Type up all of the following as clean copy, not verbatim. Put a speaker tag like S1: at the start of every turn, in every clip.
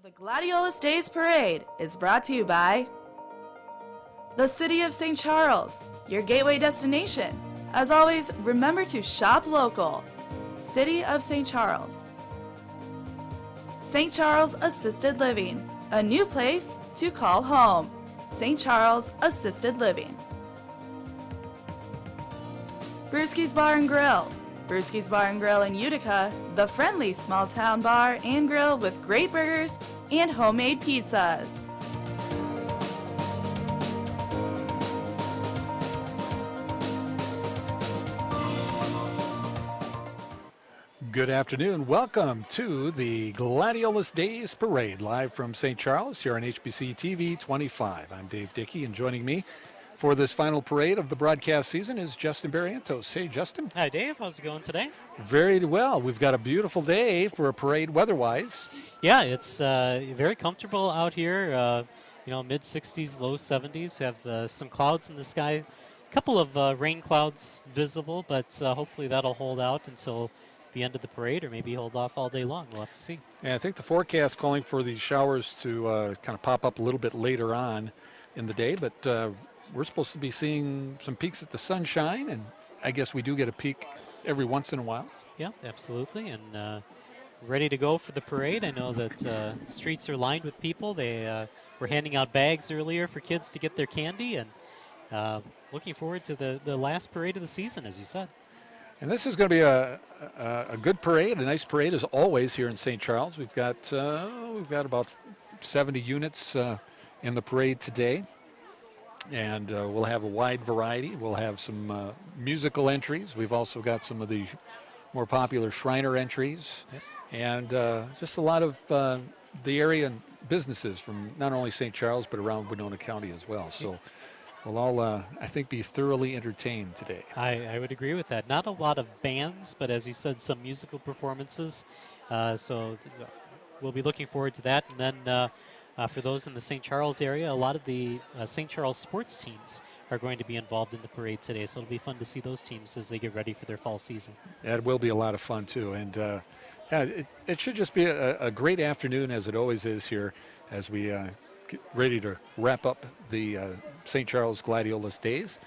S1: The Gladiolus Days Parade is brought to you by the City of St. Charles, your gateway destination. As always, remember to shop local. City of St. Charles. St. Charles Assisted Living, a new place to call home. St. Charles Assisted Living. Brewski's Bar and Grill. Brewski's Bar and Grill in Utica, the friendly small town bar and grill with great burgers and homemade pizzas.
S2: Good afternoon. Welcome to the Gladiolus Days Parade, live from St. Charles here on HBC TV 25. I'm Dave Dickey, and joining me for this final parade of the broadcast season is Justin Barrientos. Hey, Justin.
S3: Hi, Dave. How's it going today?
S2: Very well. We've got a beautiful day for a parade weather-wise.
S3: Yeah, it's very comfortable out here. Mid-60s, low 70s. We have some clouds in the sky. A couple of rain clouds visible, but hopefully that'll hold out until the end of the parade, or maybe hold off all day long. We'll have to see.
S2: And I think the forecast calling for these showers to kind of pop up a little bit later on in the day, but we're supposed to be seeing some peaks at the sunshine, and I guess we do get a peak every once in a while.
S3: Yeah, absolutely, and ready to go for the parade. I know that streets are lined with people. They were handing out bags earlier for kids to get their candy, and looking forward to the last parade of the season, as you said.
S2: And this is going to be a good parade, a nice parade as always here in St. Charles. We've got about 70 units in the parade today, and we'll have a wide variety. We'll have some musical entries. We've also got some of the more popular Shriner entries, yep. And just a lot of the area and businesses from not only St. Charles but around Winona County as well. So. Yep. We'll all, I think, be thoroughly entertained today. I
S3: would agree with that. Not a lot of bands, but as you said, some musical performances. So we'll be looking forward to that. And then for those in the St. Charles area, a lot of the St. Charles sports teams are going to be involved in the parade today. So it'll be fun to see those teams as they get ready for their fall season.
S2: Yeah, it will be a lot of fun, too. And it should just be a great afternoon, as it always is here, as we get ready to wrap up the St. Charles Gladiolus Days,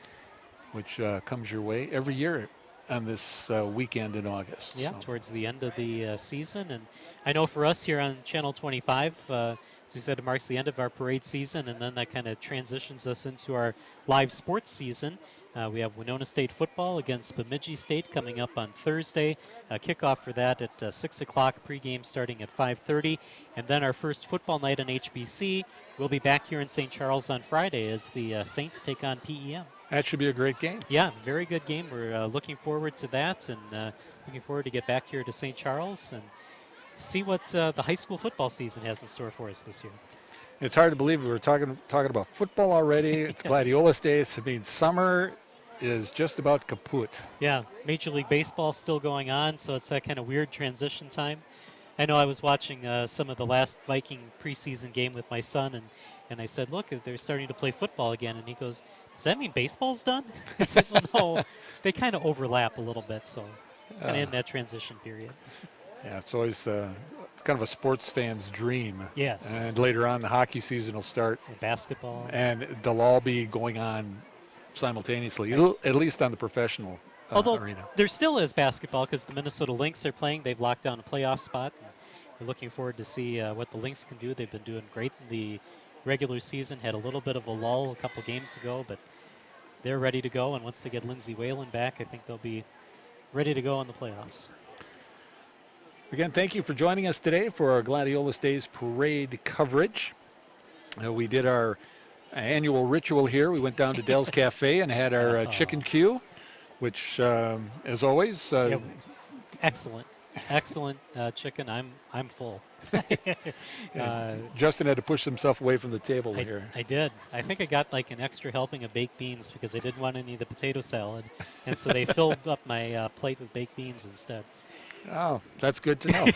S2: which comes your way every year on this weekend in August.
S3: Yeah, so. Towards the end of the season. And I know for us here on Channel 25, as we said, it marks the end of our parade season, and then that kind of transitions us into our live sports season. We have Winona State football against Bemidji State coming up on Thursday. Kickoff for that at 6 o'clock, pregame starting at 5:30. And then our first football night on HBC. We'll be back here in St. Charles on Friday as the Saints take on PEM.
S2: That should be a great game.
S3: Yeah, very good game. We're looking forward to that, and looking forward to get back here to St. Charles and see what the high school football season has in store for us this year.
S2: It's hard to believe we were talking about football already. It's yes. Gladiolus Days. I mean, summer is just about kaput.
S3: Yeah, Major League Baseball still going on, so it's that kind of weird transition time. I know I was watching some of the last Viking preseason game with my son, and I said, look, they're starting to play football again. And he goes, does that mean baseball's done? I said, well, no, they kind of overlap a little bit, so kind of in that transition period.
S2: Yeah, it's always kind of a sports fan's dream.
S3: Yes.
S2: And later on, the hockey season will start.
S3: And basketball.
S2: And they'll all be going on simultaneously, at least on the professional arena.
S3: There still is basketball because the Minnesota Lynx are playing. They've locked down a playoff spot. We're looking forward to see what the Lynx can do. They've been doing great in the regular season. Had a little bit of a lull a couple games ago, but they're ready to go. And once they get Lindsey Whalen back, I think they'll be ready to go in the playoffs.
S2: Again, thank you for joining us today for our Gladiolus Days Parade coverage. We did our annual ritual here. We went down to Dell's Cafe and had our chicken Q, which, as always,
S3: excellent chicken. I'm full.
S2: Justin had to push himself away from the table here.
S3: I did. I think I got like an extra helping of baked beans because I didn't want any of the potato salad, and so they filled up my plate with baked beans instead.
S2: Oh, that's good to know.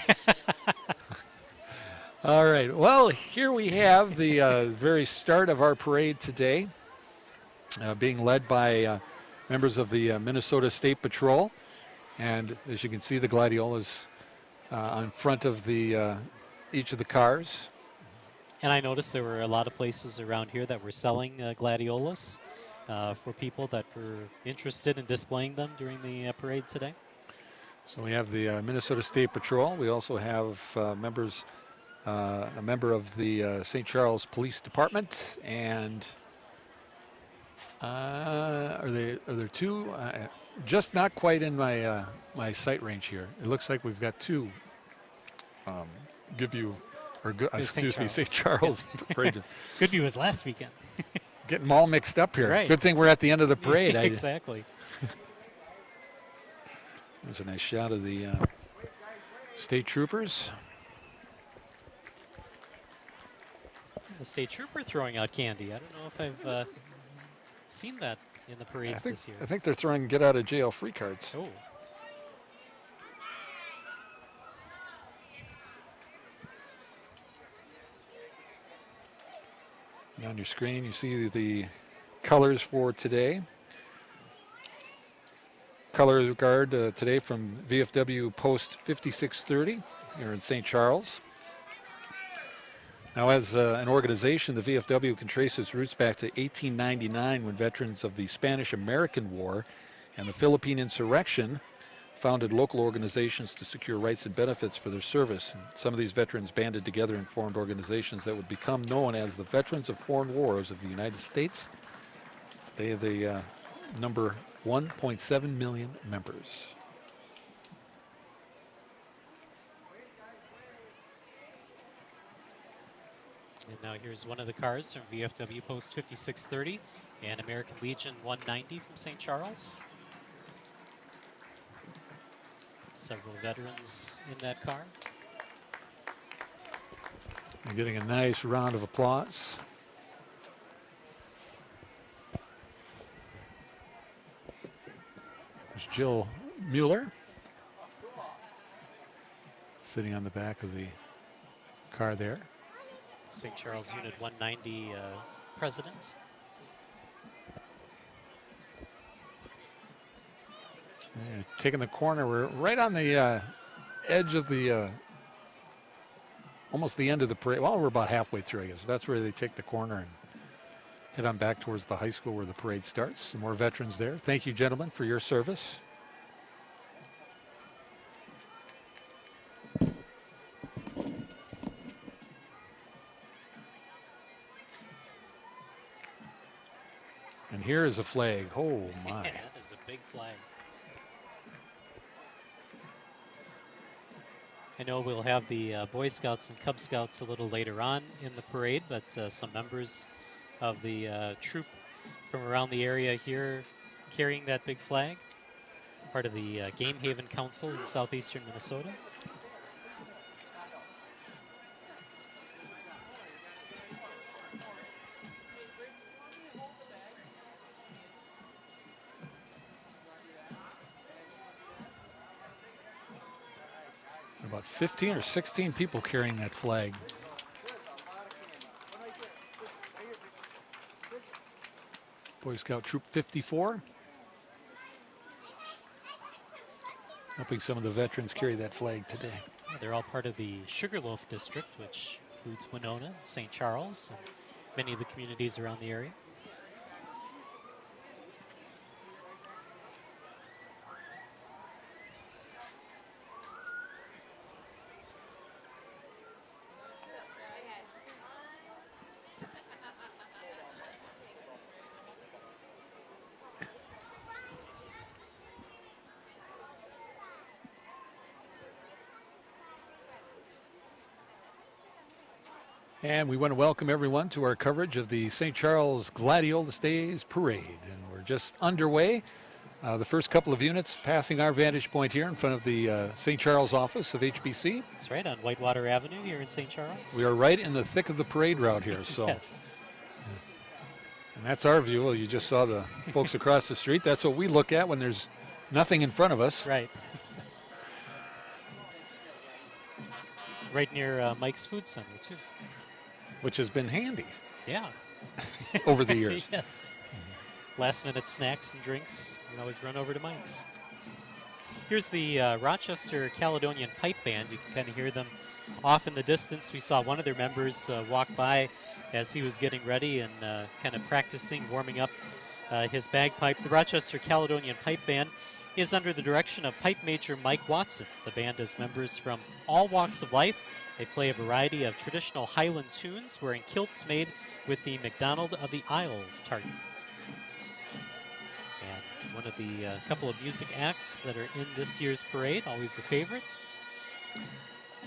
S2: All right. Well, here we have the very start of our parade today, being led by members of the Minnesota State Patrol. And as you can see, the Gladiolas on front of the each of the cars.
S3: And I noticed there were a lot of places around here that were selling gladiolus for people that were interested in displaying them during the parade today.
S2: So we have the Minnesota State Patrol. We also have a member of the St. Charles Police Department, and are there two? Just not quite in my my sight range here. It looks like we've got two. St. Charles Parade.
S3: Goodview was last weekend.
S2: Getting them all mixed up here.
S3: Right.
S2: Good thing we're at the end of the parade.
S3: Exactly.
S2: There's a nice shot of the state troopers.
S3: The state trooper throwing out candy. I don't know if I've seen that in the parades this year.
S2: I think they're throwing get out of jail free cards.
S3: Oh.
S2: And on your screen, you see the colors for today. Color guard today from VFW Post 5630 here in St. Charles. Now, as an organization, the VFW can trace its roots back to 1899 when veterans of the Spanish-American War and the Philippine insurrection founded local organizations to secure rights and benefits for their service. And some of these veterans banded together and formed organizations that would become known as the Veterans of Foreign Wars of the United States. They have the number 1.7 million members.
S3: And now here's one of the cars from VFW Post 5630 and American Legion 190 from St. Charles. Several veterans in that car.
S2: We're getting a nice round of applause. There's Jill Mueller sitting on the back of the car there.
S3: St. Charles Unit 190 president.
S2: Taking the corner, we're right on the edge of the, almost the end of the parade. Well, we're about halfway through, I guess. That's where they take the corner and head on back towards the high school where the parade starts. Some more veterans there. Thank you, gentlemen, for your service. And here is a flag. Oh, my.
S3: That is a big flag. I know we'll have the Boy Scouts and Cub Scouts a little later on in the parade, but some members of the troop from around the area here carrying that big flag, part of the Game Haven Council in southeastern Minnesota.
S2: About 15 or 16 people carrying that flag. Boy Scout Troop 54. Helping some of the veterans carry that flag today.
S3: Yeah, they're all part of the Sugarloaf District, which includes Winona, St. Charles, and many of the communities around the area.
S2: And we want to welcome everyone to our coverage of the St. Charles Gladiolus Days Parade. And we're just underway. The first couple of units passing our vantage point here in front of the St. Charles office of HBC.
S3: That's right, on Whitewater Avenue here in St. Charles.
S2: We are right in the thick of the parade route here. So.
S3: Yes.
S2: And that's our view. Well, you just saw the folks across the street. That's what we look at when there's nothing in front of us.
S3: Right. Right near Mike's Food Center, too.
S2: Which has been handy.
S3: Yeah.
S2: Over the years.
S3: Yes. Last minute snacks and drinks. You can always run over to Mike's. Here's the Rochester Caledonian Pipe Band. You can kind of hear them Off in the distance, we saw one of their members walk by as he was getting ready and kind of practicing, warming up his bagpipe. The Rochester Caledonian Pipe Band is under the direction of Pipe Major Mike Watson. The band has members from all walks of life. They play a variety of traditional Highland tunes wearing kilts made with the MacDonald of the Isles tartan. And one of the couple of music acts that are in this year's parade, always a favorite.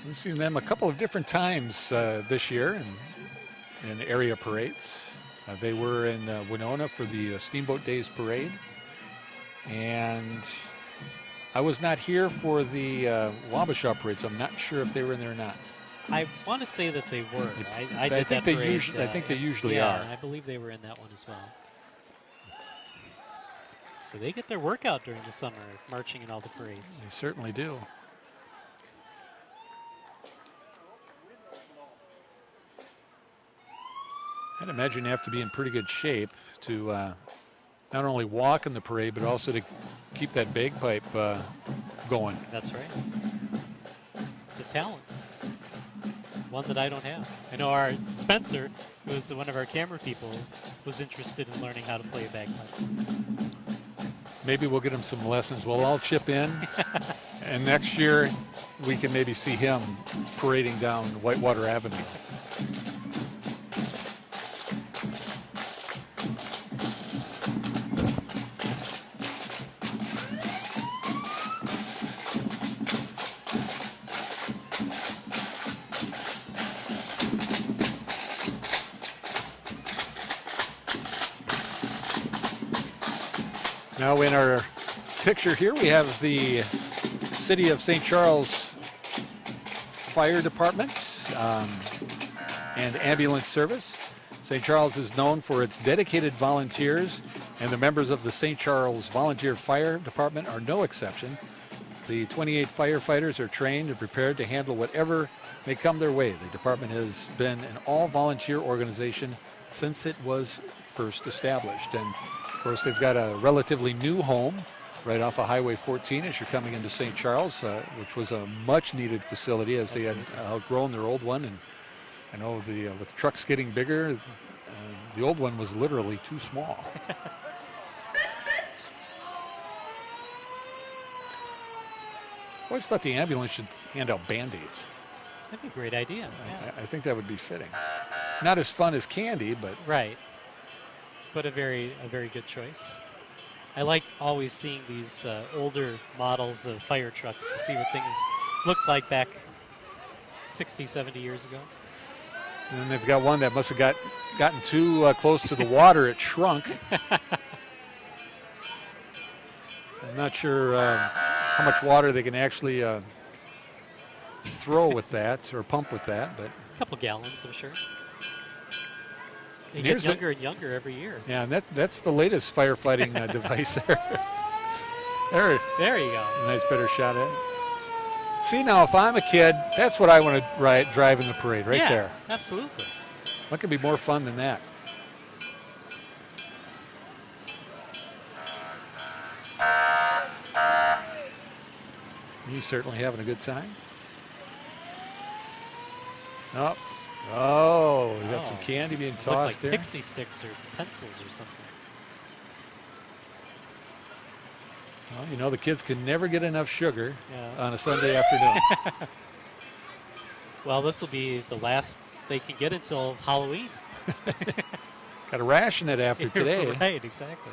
S2: We've seen them a couple of different times this year in area parades. They were in Winona for the Steamboat Days Parade. And I was not here for the Wabasha Parade, so I'm not sure if they were in there or not.
S3: I want to say that they were. I
S2: think
S3: that
S2: they
S3: parade,
S2: usually. I think they usually
S3: yeah,
S2: are.
S3: I believe they were in that one as well. So they get their workout during the summer, marching in all the parades.
S2: They certainly do. I'd imagine you have to be in pretty good shape to not only walk in the parade, but also to keep that bagpipe going.
S3: That's right. It's a talent. One that I don't have. I know our Spencer, who's one of our camera people, was interested in learning how to play a bagpipe.
S2: Maybe we'll get him some lessons. We'll all chip in. And next year, we can maybe see him parading down Whitewater Avenue. Now in our picture here, we have the City of St. Charles Fire Department and Ambulance Service. St. Charles is known for its dedicated volunteers, and the members of the St. Charles Volunteer Fire Department are no exception. The 28 firefighters are trained and prepared to handle whatever may come their way. The department has been an all-volunteer organization since it was first established. And of course, they've got a relatively new home right off of Highway 14 as you're coming into St. Charles, which was a much-needed facility as they had outgrown their old one. And I know with trucks getting bigger, the old one was literally too small. I always thought the ambulance should hand out Band-Aids.
S3: That'd be a great idea. Yeah.
S2: I think that would be fitting. Not as fun as candy, but
S3: right. But a very good choice. I like always seeing these older models of fire trucks to see what things looked like back 60, 70 years ago.
S2: And then they've got one that must have gotten too close to the water. It shrunk. I'm not sure how much water they can actually throw with that or pump with that, but
S3: a couple gallons, I'm sure. They get younger and younger every year.
S2: Yeah, and that's the latest firefighting device there.
S3: There you go.
S2: A nice better shot at it. See, now, if I'm a kid, that's what I want to drive in the parade, right there.
S3: Absolutely.
S2: What could be more fun than that? You certainly having a good time. Oh, we got some candy being tossed
S3: like
S2: there.
S3: Pixie sticks or pencils or something.
S2: Well, you know, the kids can never get enough sugar on a Sunday afternoon.
S3: Well, this will be the last they can get until Halloween.
S2: Got to ration it after today.
S3: Right, exactly.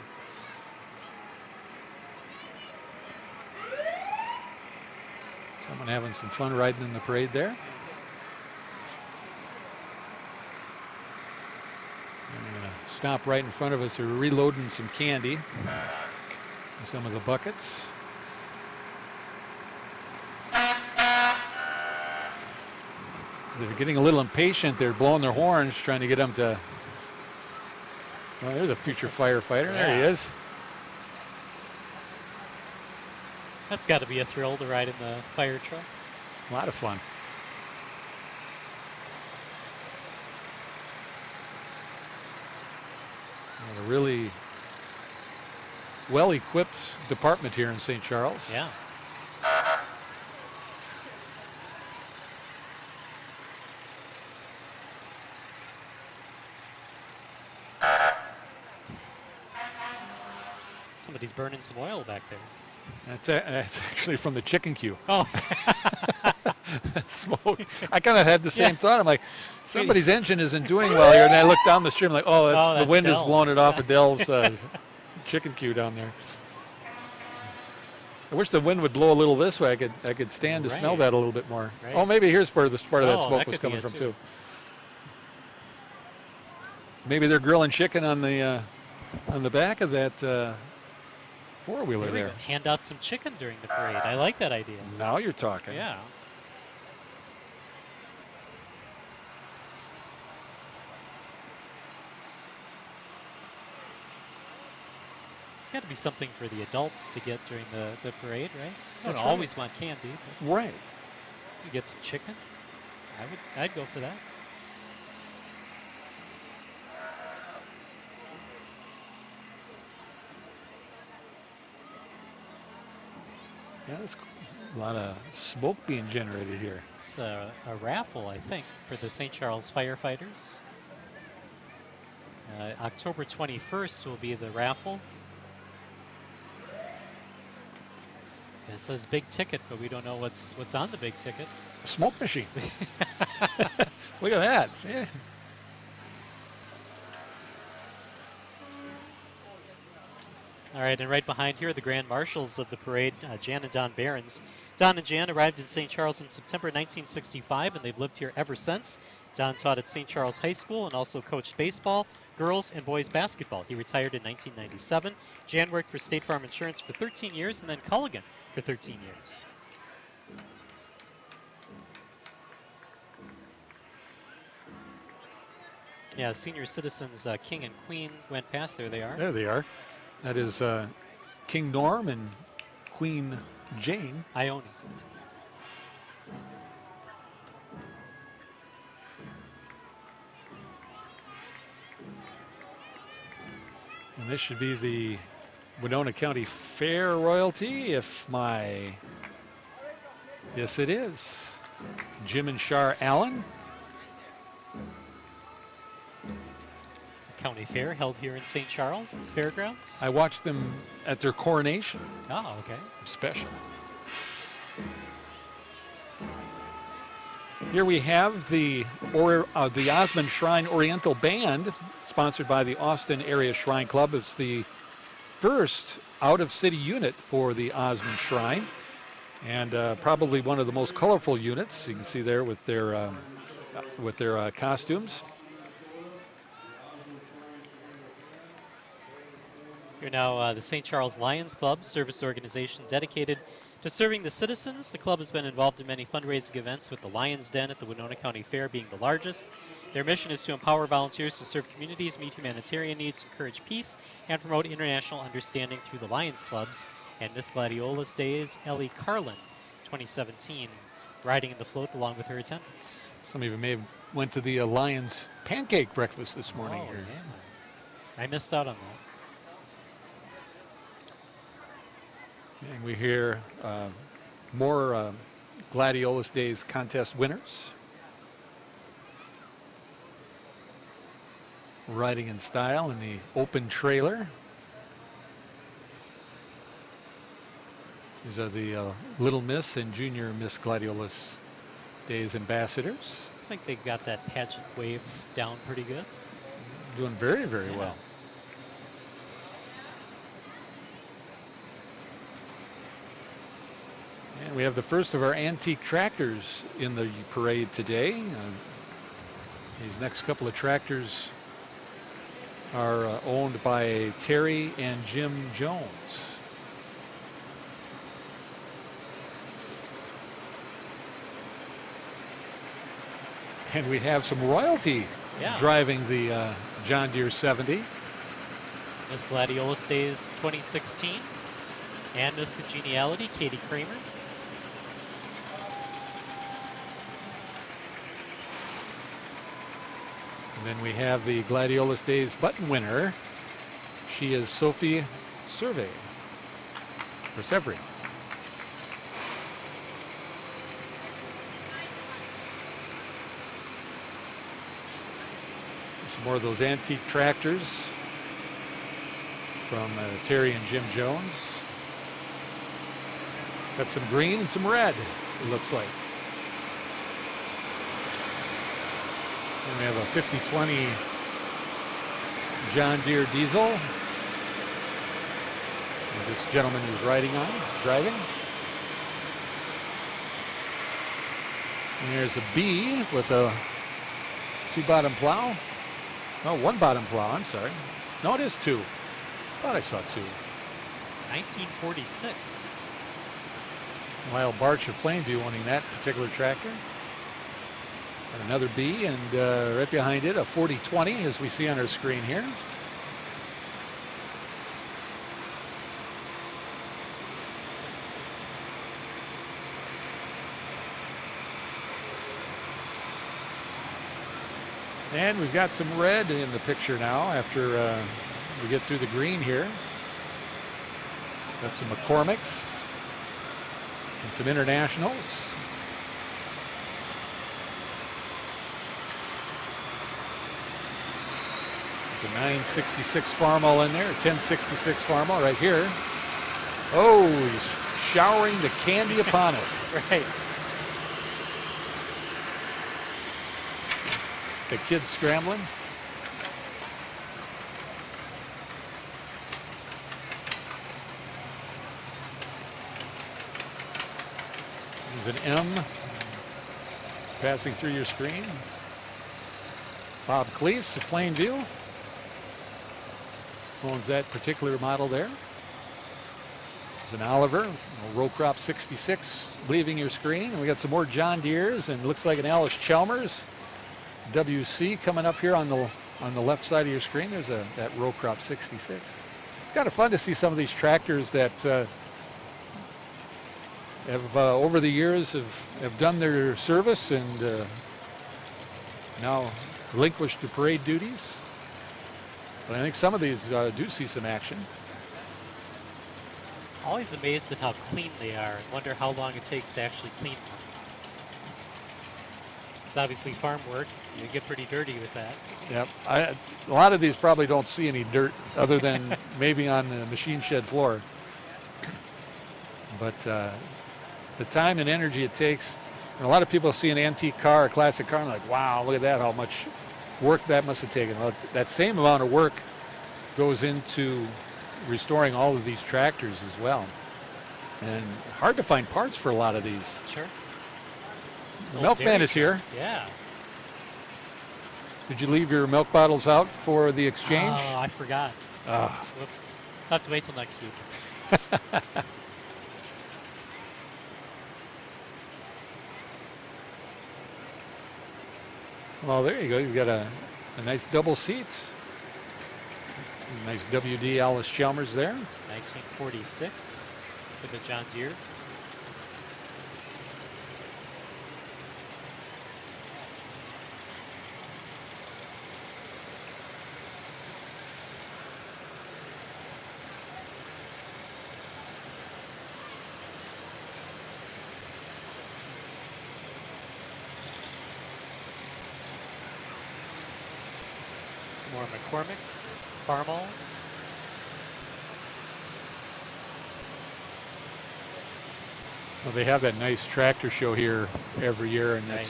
S2: Someone having some fun riding in the parade there. Stop right in front of us. They're reloading some candy in some of the buckets. They're getting a little impatient. They're blowing their horns, trying to get them to. Well, there's a future firefighter.
S3: Yeah.
S2: There he is.
S3: That's got to be a thrill to ride in the fire truck.
S2: A lot of fun. A really well-equipped department here in St. Charles.
S3: Yeah. Somebody's burning some oil back there.
S2: That's actually from the chicken queue.
S3: Oh,
S2: Smoke. I kind of had the same thought. I'm like, somebody's engine isn't doing well here. And I look down the stream like, that's the wind has blown it off of Dell's chicken queue down there. I wish the wind would blow a little this way. I could stand to smell that a little bit more.
S3: Right.
S2: Oh, maybe here's where the part of that smoke was coming from too. Maybe they're grilling chicken on the back of that four-wheeler there.
S3: Hand out some chicken during the parade. I like that idea.
S2: Now you're talking.
S3: Yeah. It's got to be something for the adults to get during the parade, right? I don't always want candy.
S2: Right.
S3: You get some chicken. I'd go for that.
S2: Yeah, there's a lot of smoke being generated here.
S3: It's a raffle, I think, for the St. Charles firefighters. October 21st will be the raffle. And it says big ticket, but we don't know what's on the big ticket.
S2: A smoke machine. Look at that. Yeah.
S3: All right, and right behind here, the grand marshals of the parade, Jan and Don Behrens. Don and Jan arrived in St. Charles in September 1965, and they've lived here ever since. Don taught at St. Charles High School and also coached baseball, girls, and boys basketball. He retired in 1997. Jan worked for State Farm Insurance for 13 years and then Culligan for 13 years. Yeah, senior citizens King and Queen went past. There they are.
S2: There they are. That is King Norm and Queen Jane.
S3: Ione.
S2: And this should be the Winona County Fair royalty, yes it is. Jim and Shar Allen.
S3: County Fair held here in St. Charles at the fairgrounds.
S2: I watched them at their coronation.
S3: Oh, okay.
S2: Special. Here we have the Osmond Shrine Oriental Band, sponsored by the Austin Area Shrine Club. It's the first out-of-city unit for the Osmond Shrine, and probably one of the most colorful units. You can see there with their costumes.
S3: You're now the St. Charles Lions Club, service organization dedicated to serving the citizens. The club has been involved in many fundraising events, with the Lions Den at the Winona County Fair being the largest. Their mission is to empower volunteers to serve communities, meet humanitarian needs, encourage peace, and promote international understanding through the Lions Clubs. And Miss Gladiolus Days, Ellie Carlin, 2017, riding in the float along with her attendants.
S2: Some of you may have went to the Lions pancake breakfast this morning
S3: Oh,
S2: here.
S3: yeah. I missed out on that.
S2: And we hear more Gladiolus Days contest winners riding in style in the open trailer. These are the Little Miss and Junior Miss Gladiolus Days ambassadors.
S3: Looks like they got that pageant wave down pretty good.
S2: Doing very, very
S3: Yeah.
S2: well. And we have the first of our antique tractors in the parade today. These next couple of tractors are owned by Terry and Jim Jones. And we have some royalty driving the John Deere 70.
S3: Miss Gladiolus Days 2016 and Miss Congeniality, Katie Kramer.
S2: And then we have the Gladiolus Days button winner. She is Sophie Survey, or Severy. Some more of those antique tractors. from Terry and Jim Jones. Got some green and some red, it looks like. And we have a 50-20 John Deere diesel. And this gentleman is driving. And there's a B with a 2 bottom plow. No, 1 bottom plow, I'm sorry. No, it is 2. Thought I saw 2.
S3: 1946.
S2: Lyle Barch of Plainview owning that particular tractor. And another B, and right behind it, a 40-20, as we see on our screen here. And we've got some red in the picture now after we get through the green here. Got some McCormicks and some Internationals. There's a 966 Farmall in there, a 1066 Farmall right here. Oh, he's showering the candy upon us.
S3: Right.
S2: The kids scrambling. There's an M passing through your screen. Bob Cleese of Plainview owns that particular model there. There's an Oliver, a row crop 66 leaving your screen. And we got some more John Deere's, and it looks like an Alice Chalmers WC coming up here on the left side of your screen. There's that row crop 66. It's kind of fun to see some of these tractors that have over the years have done their service and now relinquished the parade duties. But I think some of these do see some action.
S3: Always amazed at how clean they are and wonder how long it takes to actually clean them. It's obviously farm work. You get pretty dirty with that.
S2: Yep. A lot of these probably don't see any dirt other than maybe on the machine shed floor. But the time and energy it takes, and a lot of people see an antique car, a classic car, and they're like, wow, look at that, how much work that must have taken. Well, that same amount of work goes into restoring all of these tractors as well. And hard to find parts for a lot of these.
S3: Sure.
S2: The milkman is here.
S3: Yeah.
S2: Did you leave your milk bottles out for the exchange?
S3: Oh, I forgot. Whoops. I'll have to wait till next week.
S2: Well, there you go. You've got a nice double seat. Nice WD Alice Chalmers there.
S3: 1946 for the John Deere. Some more McCormicks, Farmalls.
S2: Well, they have that nice tractor show here every year, and
S3: Right.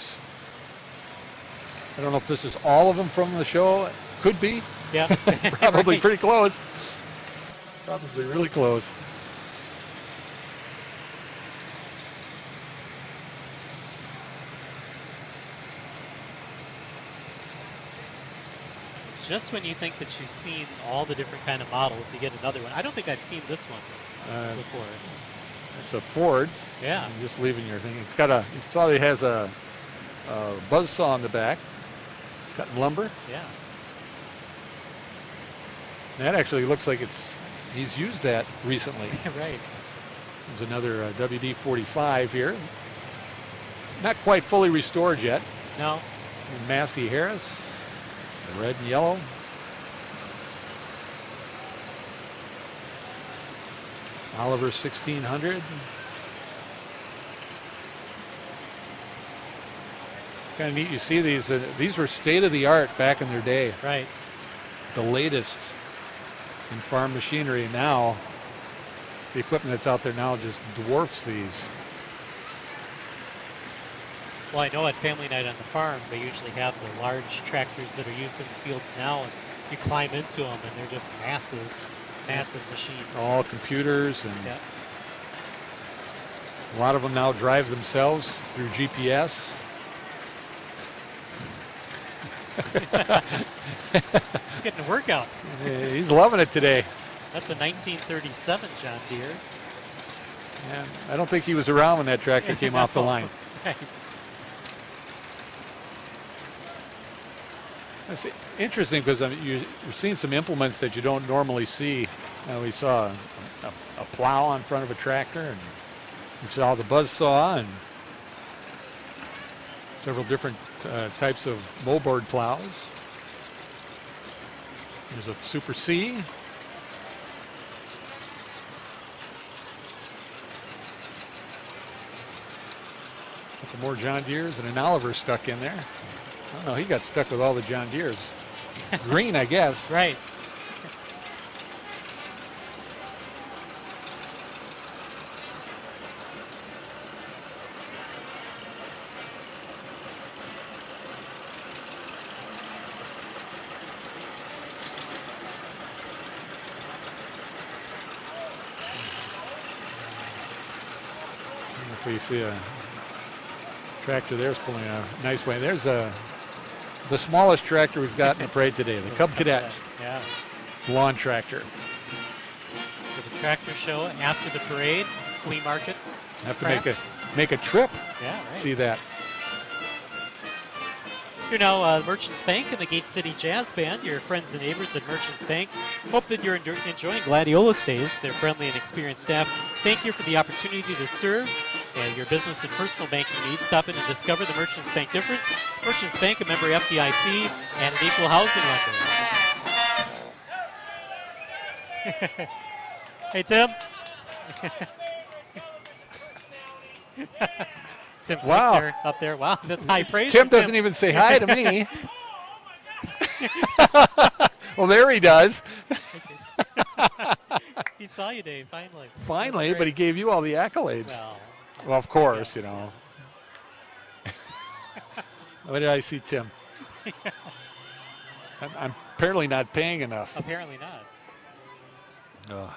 S2: I don't know if this is all of them from the show. Could be.
S3: Yeah.
S2: Probably
S3: Right.
S2: pretty close. Probably really close.
S3: Just when you think that you've seen all the different kind of models, you get another one. I don't think I've seen this one before.
S2: It's a Ford.
S3: Yeah.
S2: I'm just leaving your thing. It's got you saw it has a buzz saw on the back. It's got lumber.
S3: Yeah.
S2: That actually looks like he's used that recently.
S3: Right.
S2: There's another WD-45 here. Not quite fully restored yet.
S3: No.
S2: And Massey Harris, the red and yellow. Oliver 1600. It's kind of neat. You see these. These were state of the art back in their day.
S3: Right.
S2: The latest in farm machinery. Now, the equipment that's out there now just dwarfs these.
S3: Well, I know at family night on the farm, they usually have the large tractors that are used in the fields now, and you climb into them, and they're just massive, massive machines.
S2: All computers, and
S3: Yep.
S2: a lot of them now drive themselves through GPS.
S3: He's getting a workout.
S2: He's loving it today.
S3: That's a 1937 John Deere.
S2: Yeah, I don't think he was around when that tractor came off the line.
S3: Right.
S2: It's interesting because you're seeing some implements that you don't normally see. We saw a plow on front of a tractor, and we saw the buzz saw, and several different types of moldboard plows. There's a Super C. Couple more John Deeres and an Oliver stuck in there. I don't know, he got stuck with all the John Deeres. Green, I guess.
S3: Right.
S2: If we see a tractor there's pulling a nice way. There's the smallest tractor we've got in the parade today, the Cub Cadet
S3: Yeah.
S2: lawn tractor.
S3: So the tractor show after the parade, flea market.
S2: Have to
S3: perhaps?
S2: make a trip.
S3: Yeah, right.
S2: See that.
S3: Here now, Merchants Bank and the Gate City Jazz Band, your friends and neighbors at Merchants Bank. Hope that you're enjoying Gladiolus Days. Their friendly and experienced staff thank you for the opportunity to serve your business and personal banking needs. Stop in and discover the Merchants Bank difference. Merchants Bank, a member FDIC, and an equal housing lender. Hey, Tim. Tim,
S2: Wow.
S3: there, up there. Wow, that's high praise.
S2: Tim
S3: for
S2: doesn't even say hi to me. Well, there he does.
S3: He saw you, Dave, finally.
S2: Finally,
S3: That's
S2: but he
S3: great.
S2: gave you all the accolades.
S3: Well,
S2: Of course,
S3: yes.
S2: you know. What did I see, Tim? I'm apparently not paying enough.
S3: apparently not.
S2: Ugh.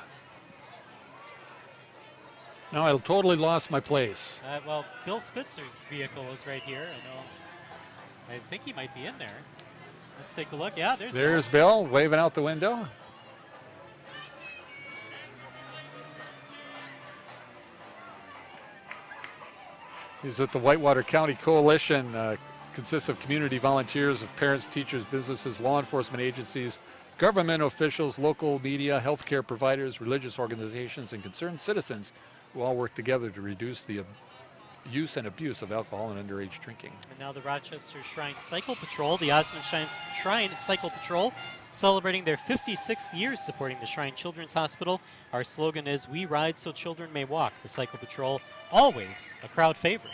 S2: No, I totally lost my place.
S3: Well, Bill Spitzer's vehicle is right here. I think he might be in there. Let's take a look. Yeah,
S2: There's Bill waving out the window. He's with the Whitewater County Coalition. Consists of community volunteers of parents, teachers, businesses, law enforcement agencies, government officials, local media, healthcare providers, religious organizations, and concerned citizens who all work together to reduce the use and abuse of alcohol and underage drinking.
S3: And now the Rochester Shrine Cycle Patrol, the Osmond Shrine Cycle Patrol, celebrating their 56th year supporting the Shrine Children's Hospital. Our slogan is, "We ride so children may walk." The Cycle Patrol, always a crowd favorite.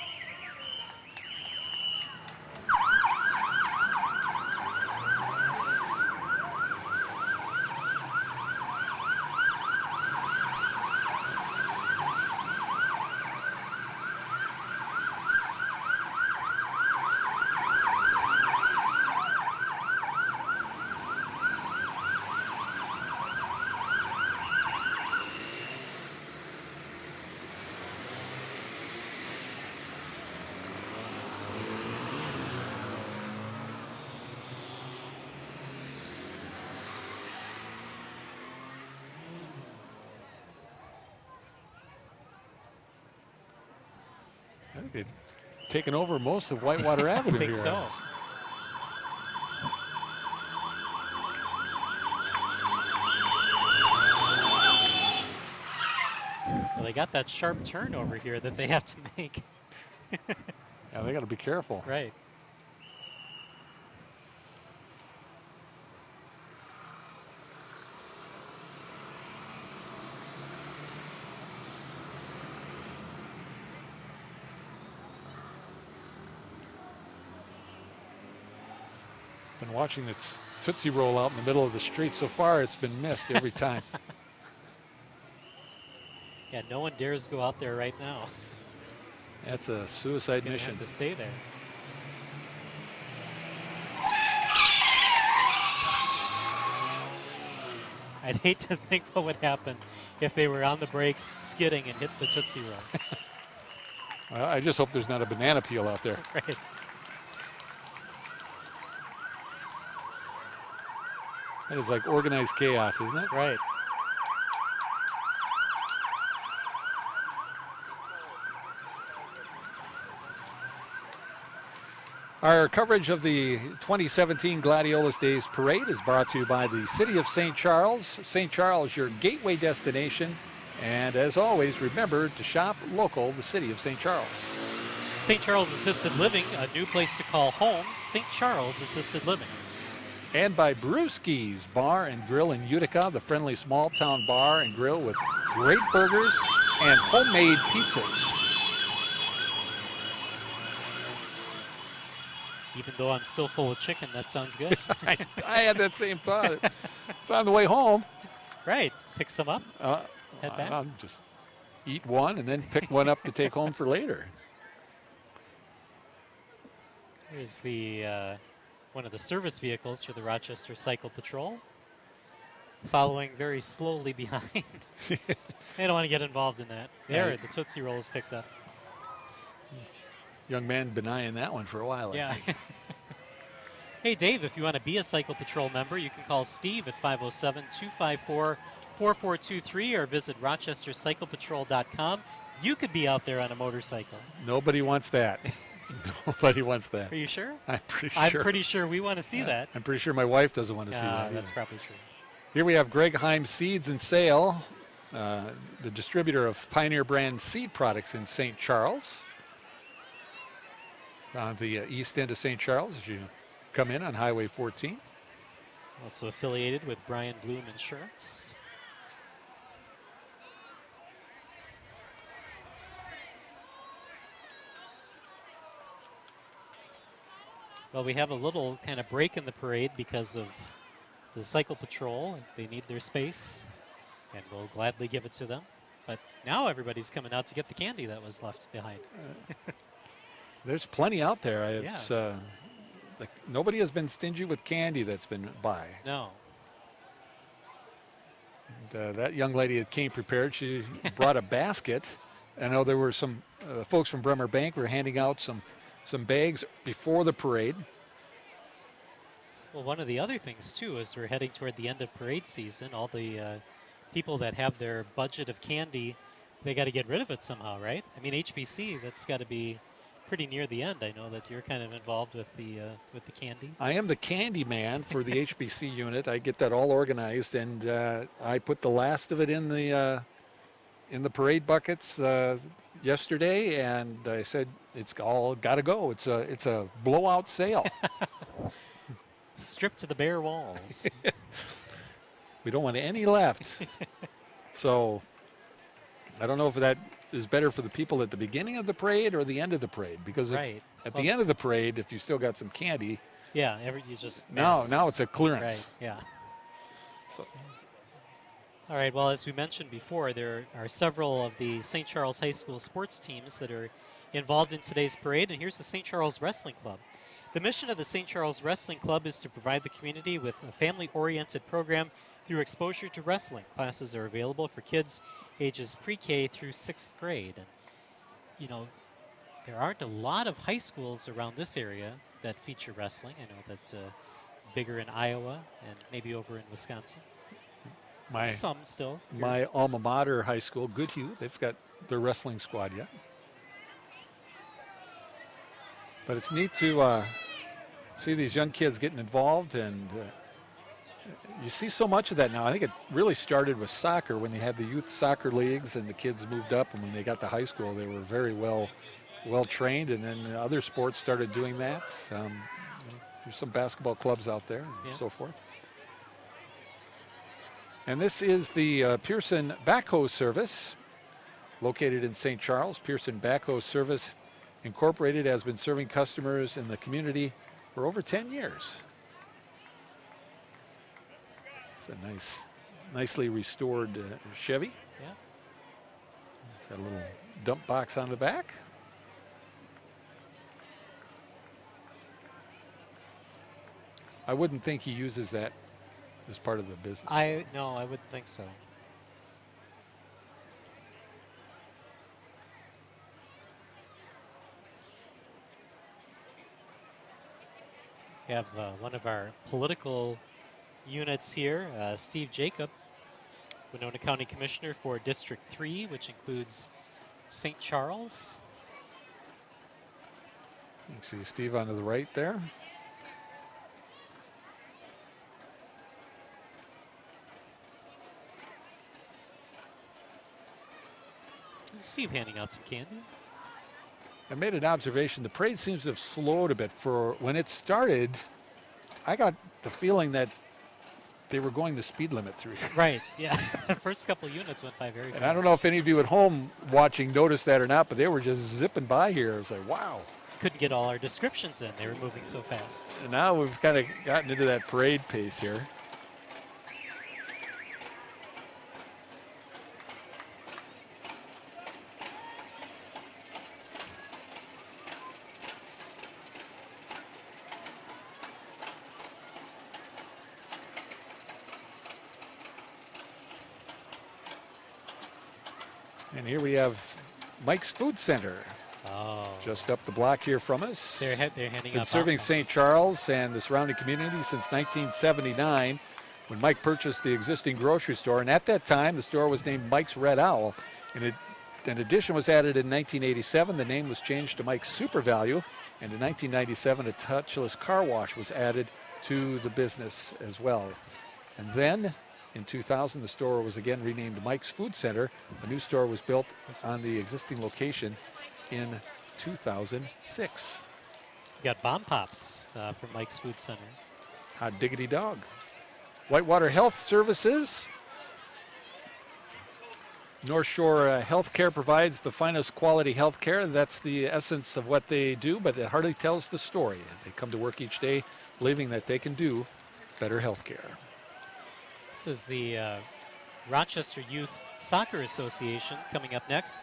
S2: I think they've taken over most of Whitewater Avenue
S3: I think
S2: here.
S3: so. Well, they got that sharp turn over here that they have to make.
S2: Yeah, they got to be careful.
S3: Right.
S2: Been watching this Tootsie Roll out in the middle of the street. So far, it's been missed every time.
S3: Yeah, no one dares go out there right now.
S2: That's a suicide
S3: Gonna
S2: mission.
S3: have to stay there. I'd hate to think what would happen if they were on the brakes, skidding, and hit the Tootsie Roll.
S2: Well, I just hope there's not a banana peel out there.
S3: Right.
S2: That is like organized chaos, isn't it?
S3: Right.
S2: Our coverage of the 2017 Gladiolus Days Parade is brought to you by the City of St. Charles. St. Charles, your gateway destination. And as always, remember to shop local, the City of St. Charles.
S3: St. Charles Assisted Living, a new place to call home. St. Charles Assisted Living.
S2: And by Brewski's Bar and Grill in Utica, the friendly small town bar and grill with great burgers and homemade pizzas.
S3: Even though I'm still full of chicken, that sounds good.
S2: I had that same thought. It's on the way home.
S3: Right. Pick some up. Head back.
S2: I'll just eat one and then pick one up to take home for later.
S3: Here's the one of the service vehicles for the Rochester Cycle Patrol, following very slowly behind. I don't want to get involved in that. There, the Tootsie Roll is picked up.
S2: Young man been eyeing that one for a while,
S3: Yeah.
S2: I think.
S3: Hey, Dave, if you want to be a Cycle Patrol member, you can call Steve at 507-254-4423 or visit rochestercyclepatrol.com. You could be out there on a motorcycle.
S2: Nobody wants that. Nobody wants that.
S3: Are you sure?
S2: I'm pretty sure.
S3: I'm pretty sure we want to see that.
S2: I'm pretty sure my wife doesn't want to see that.
S3: That's
S2: either.
S3: probably true.
S2: Here we have Greg Heim Seeds and Sale, the distributor of Pioneer brand seed products in St. Charles. On the east end of St. Charles as you come in on Highway 14.
S3: Also affiliated with Brian Bloom Insurance. Well, we have a little kind of break in the parade because of the Cycle Patrol. They need their space, and we'll gladly give it to them. But now everybody's coming out to get the candy that was left behind.
S2: There's plenty out there. It's, like nobody has been stingy with candy that's been by.
S3: No.
S2: And, that young lady that came prepared, she brought a basket. I know there were some folks from Bremer Bank were handing out some bags before the parade.
S3: Well, one of the other things, too, is we're heading toward the end of parade season. All the people that have their budget of candy, they got to get rid of it somehow, right? I mean, HBC, that's got to be pretty near the end. I know that you're kind of involved with the candy.
S2: I am the candy man for the HBC unit. I get that all organized, and I put the last of it in the parade buckets yesterday, and I said it's all got to go. It's a blowout sale.
S3: Stripped to the bare walls.
S2: We don't want any left. So I don't know if that is better for the people at the beginning of the parade or the end of the parade, because
S3: Right.
S2: at the end of the parade, if you still got some candy,
S3: Yeah, you just
S2: now
S3: mass.
S2: it's a clearance.
S3: Right, yeah.
S2: So
S3: All right, well, as we mentioned before, there are several of the St. Charles High School sports teams that are involved in today's parade, and here's the St. Charles Wrestling Club. The mission of the St. Charles Wrestling Club is to provide the community with a family-oriented program through exposure to wrestling. Classes are available for kids ages pre-K through 6th grade. And, you know, there aren't a lot of high schools around this area that feature wrestling. I know that's bigger in Iowa and maybe over in Wisconsin. Some still.
S2: My alma mater high school, Goodhue, they've got their wrestling squad yet. But it's neat to see these young kids getting involved, and you see so much of that now. I think it really started with soccer when they had the youth soccer leagues and the kids moved up, and when they got to high school, they were very well trained, and then other sports started doing that. There's some basketball clubs out there and so forth. And this is the Pearson Backhoe Service, located in St. Charles. Pearson Backhoe Service Incorporated has been serving customers in the community for over 10 years. It's a nicely restored Chevy.
S3: Yeah.
S2: It's got a little dump box on the back. I wouldn't think he uses that as part of the business.
S3: No, I wouldn't think so. We have one of our political units here, Steve Jacob, Winona County Commissioner for District 3, which includes St. Charles.
S2: You can see Steve on to the right there.
S3: And Steve handing out some candy.
S2: I made an observation. The parade seems to have slowed a bit. For when it started, I got the feeling that they were going the speed limit through here.
S3: Right, yeah. The first couple units went by very fast.
S2: And I don't know if any of you at home watching noticed that or not, but they were just zipping by here. It was like, wow.
S3: Couldn't get all our descriptions in. They were moving so fast.
S2: And now we've kind of gotten into that parade pace here. And here we have Mike's Food Center.
S3: Oh.
S2: Just up the block here from us.
S3: They're handing
S2: Been
S3: out
S2: serving
S3: bonbons.
S2: St. Charles and the surrounding community since 1979 when Mike purchased the existing grocery store. And at that time, the store was named Mike's Red Owl. And an addition was added in 1987. The name was changed to Mike's Super Value. And in 1997, a touchless car wash was added to the business as well. And then in 2000, the store was again renamed Mike's Food Center. A new store was built on the existing location in 2006.
S3: You got bomb pops from Mike's Food Center.
S2: Hot diggity dog. Whitewater Health Services. North Shore Healthcare provides the finest quality health care. That's the essence of what they do, but it hardly tells the story. They come to work each day believing that they can do better health care.
S3: This is the Rochester Youth Soccer Association coming up next.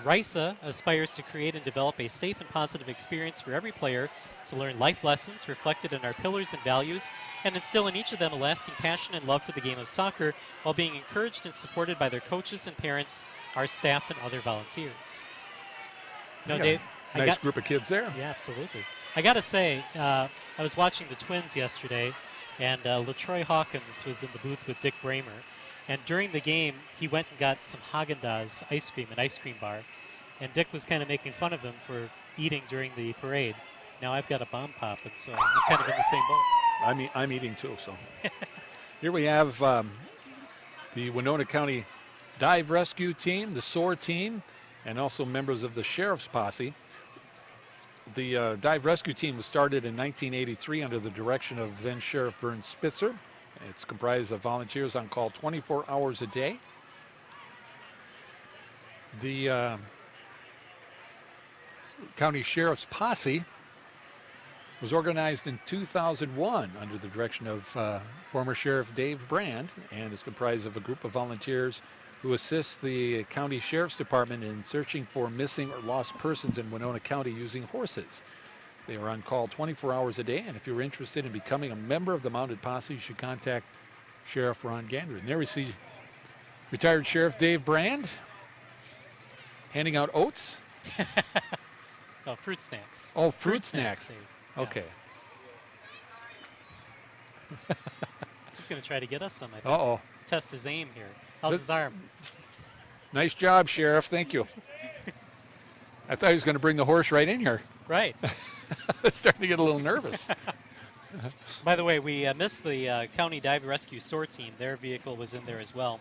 S3: RISA aspires to create and develop a safe and positive experience for every player to learn life lessons reflected in our pillars and values and instill in each of them a lasting passion and love for the game of soccer while being encouraged and supported by their coaches and parents, our staff, and other volunteers. No, Dave,
S2: nice group of kids there.
S3: Yeah, absolutely. I got to say, I was watching the Twins yesterday, and LaTroy Hawkins was in the booth with Dick Bramer. And during the game, he went and got some Haagen-Dazs ice cream, an ice cream bar. And Dick was kind of making fun of him for eating during the parade. Now I've got a bomb pop, and so I'm kind of in the same boat.
S2: I'm eating too, so. Here we have the Winona County Dive Rescue Team, the SOAR team, and also members of the Sheriff's Posse. The Dive Rescue Team was started in 1983 under the direction of then Sheriff Vern Spitzer. It's comprised of volunteers on call 24 hours a day. The County Sheriff's Posse was organized in 2001 under the direction of former Sheriff Dave Brand and is comprised of a group of volunteers who assist the County Sheriff's Department in searching for missing or lost persons in Winona County using horses. They are on call 24 hours a day, and if you're interested in becoming a member of the Mounted Posse, you should contact Sheriff Ron Gander. And there we see retired Sheriff Dave Brand handing out oats.
S3: Oh, fruit snacks.
S2: Oh, fruit snacks.
S3: Yeah.
S2: Okay.
S3: He's going to try to get us some, I think.
S2: Uh-oh.
S3: Test his aim here. How's his arm?
S2: Nice job, Sheriff. Thank you. I thought he was going to bring the horse right in here.
S3: Right.
S2: I was starting to get a little nervous.
S3: By the way, we missed the County Dive and Rescue SOAR team. Their vehicle was in there as well.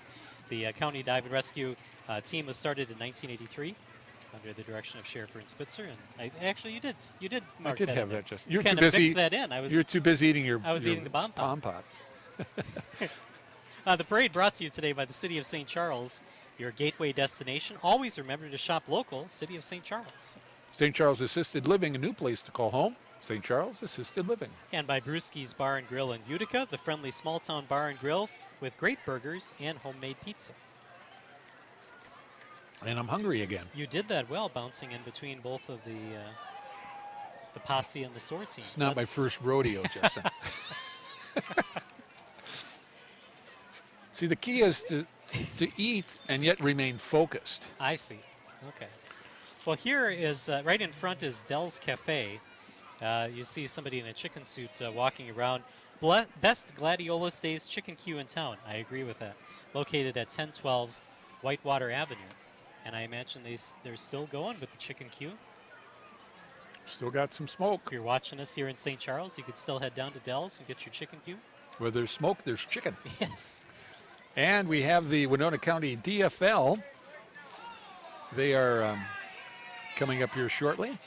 S3: The County Dive and Rescue team was started in 1983 under the direction of Sheriff Vern Spitzer. And actually, you did mark
S2: I did
S3: that
S2: have
S3: in there.
S2: that just.
S3: You
S2: You're
S3: kind
S2: too
S3: of
S2: busy.
S3: mixed that in.
S2: You're too busy eating your.
S3: I was
S2: your
S3: eating the bomb pop.
S2: pot.
S3: The parade brought to you today by the City of St. Charles, your gateway destination. Always remember to shop local, City of St. Charles.
S2: St. Charles Assisted Living, a new place to call home. St. Charles Assisted Living.
S3: And by Brewski's Bar and Grill in Utica, the friendly small town bar and grill with great burgers and homemade pizza.
S2: And I'm hungry again.
S3: You did that well, bouncing in between both of the posse and the sword team.
S2: It's not my first rodeo, Justin. See, the key is to eat and yet remain focused.
S3: I see. Okay. Well, here is right in front is Dell's Cafe. You see somebody in a chicken suit walking around. Best Gladiolus Days chicken queue in town. I agree with that. Located at 1012 Whitewater Avenue. And I imagine they're still going with the chicken queue.
S2: Still got some smoke.
S3: If you're watching us here in St. Charles, you could still head down to Dell's and get your chicken queue.
S2: Where there's smoke, there's chicken.
S3: Yes.
S2: And we have the Winona County DFL. They are coming up here shortly.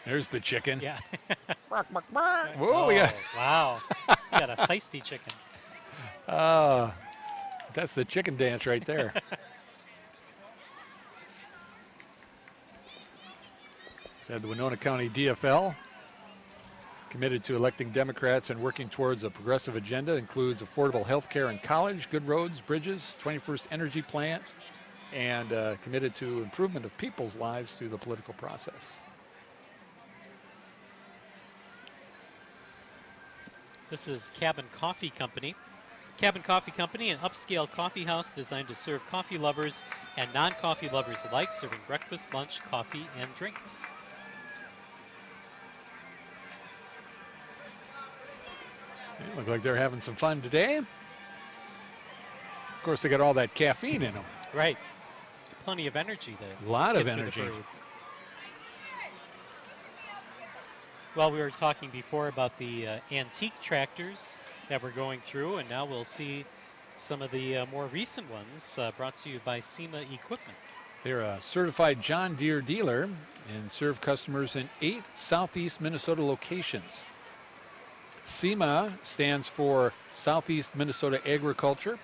S2: There's the chicken.
S3: Yeah.
S2: Whoa, we got.
S3: Wow. You got a feisty chicken.
S2: That's the chicken dance right there. The Winona County DFL, committed to electing Democrats and working towards a progressive agenda, includes affordable health care and college, good roads, bridges, 21st energy plant, and committed to improvement of people's lives through the political process.
S3: This is Cabin Coffee Company. Cabin Coffee Company, an upscale coffee house designed to serve coffee lovers and non-coffee lovers alike, serving breakfast, lunch, coffee, and drinks.
S2: They look like they're having some fun today. Of course, they got all that caffeine in them.
S3: Right. Plenty of energy there.
S2: A lot of energy.
S3: Well, we were talking before about the antique tractors that we're going through, and now we'll see some of the more recent ones brought to you by SEMA Equipment.
S2: They're a certified John Deere dealer and serve customers in 8 Southeast Minnesota locations. SEMA stands for Southeast Minnesota Agriculture.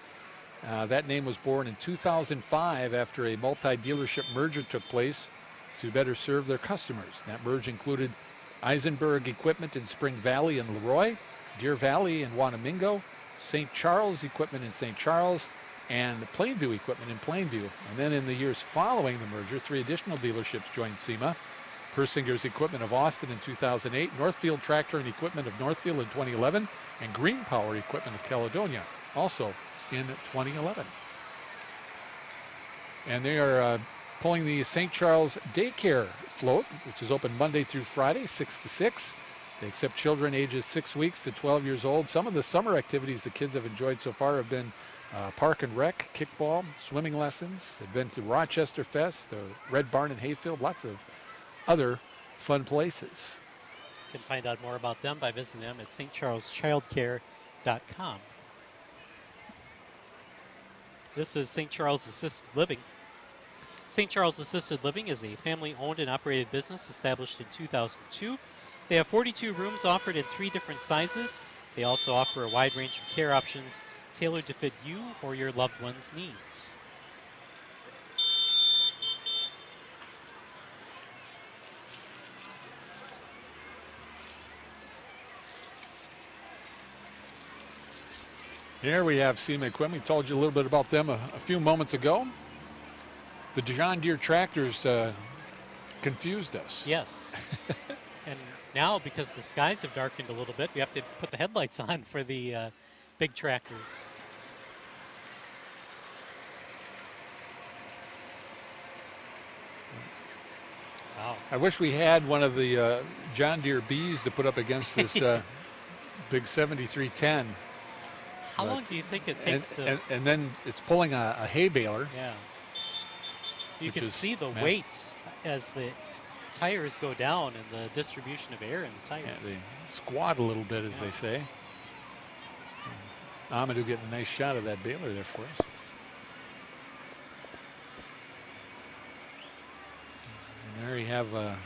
S2: That name was born in 2005 after a multi-dealership merger took place to better serve their customers. That merge included Eisenberg Equipment in Spring Valley and Leroy, Deer Valley in Wanamingo, St. Charles Equipment in St. Charles, and Plainview Equipment in Plainview. And then in the years following the merger, 3 additional dealerships joined SEMA. Persinger's Equipment of Austin in 2008, Northfield Tractor and Equipment of Northfield in 2011, and Green Power Equipment of Caledonia, also in 2011. And they are pulling the St. Charles Daycare float, which is open Monday through Friday, 6 to 6. They accept children ages 6 weeks to 12 years old. Some of the summer activities the kids have enjoyed so far have been park and rec, kickball, swimming lessons. They've been to Rochester Fest, the Red Barn in Hayfield, lots of other fun places.
S3: You can find out more about them by visiting them at stcharleschildcare.com. This is St. Charles Assisted Living. St. Charles Assisted Living is a family-owned and operated business established in 2002. They have 42 rooms offered in 3 different sizes. They also offer a wide range of care options tailored to fit you or your loved one's needs.
S2: Here we have SEMA Equipment. We told you a little bit about them a few moments ago. The John Deere tractors confused us.
S3: Yes. And now, because the skies have darkened a little bit, we have to put the headlights on for the big tractors. Wow.
S2: I wish we had one of the John Deere Bs to put up against this big 7310.
S3: How long do you think it takes to...
S2: And then it's pulling a hay baler.
S3: Yeah. You can see the weights as the tires go down and the distribution of air in the tires.
S2: Yeah, they squat a little bit, as they say. Amadou getting a nice shot of that baler there for us. And there you have, I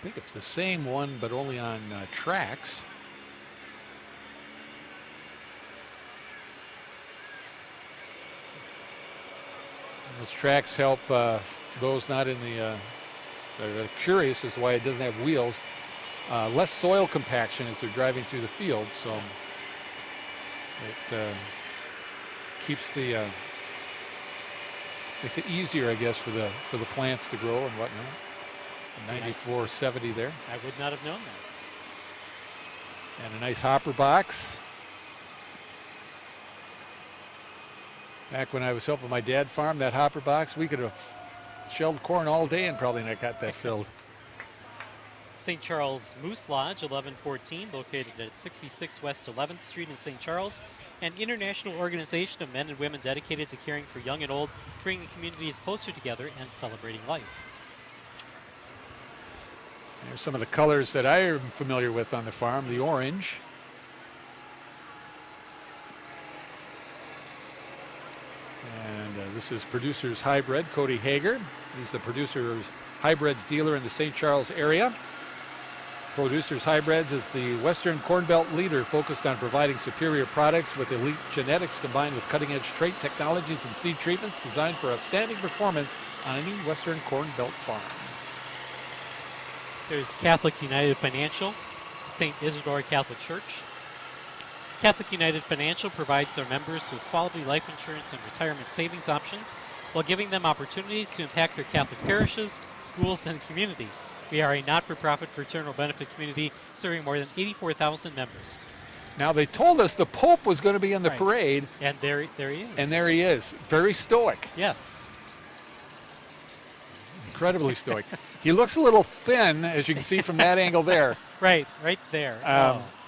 S2: think it's the same one, but only on tracks. Those tracks help those not in the They're curious as to why it doesn't have wheels. Less soil compaction as they're driving through the field, so it keeps the makes it easier, I guess, for the plants to grow and whatnot. 94.70 there.
S3: I would not have known that.
S2: And a nice hopper box. Back when I was helping my dad farm, that hopper box, we could have shelled corn all day and probably not got that filled.
S3: St. Charles Moose Lodge, 1114, located at 66 West 11th Street in St. Charles, an international organization of men and women dedicated to caring for young and old, bringing communities closer together and celebrating life.
S2: There's some of the colors that I am familiar with on the farm. The orange. And this is Producers Hybrid, Cody Hager. He's the Producers Hybrids dealer in the St. Charles area. Producers Hybrids is the Western Corn Belt leader focused on providing superior products with elite genetics combined with cutting-edge trait technologies and seed treatments designed for outstanding performance on any Western Corn Belt farm.
S3: There's Catholic United Financial, St. Isidore Catholic Church. Catholic United Financial provides their members with quality life insurance and retirement savings options while giving them opportunities to impact their Catholic parishes, schools, and community. We are a not-for-profit fraternal benefit community serving more than 84,000 members.
S2: Now, they told us the Pope was going to be in the
S3: Right.
S2: parade.
S3: And there he is.
S2: And there he is. Very stoic.
S3: Yes.
S2: Incredibly stoic. He looks a little thin, as you can see from that angle there.
S3: Right there.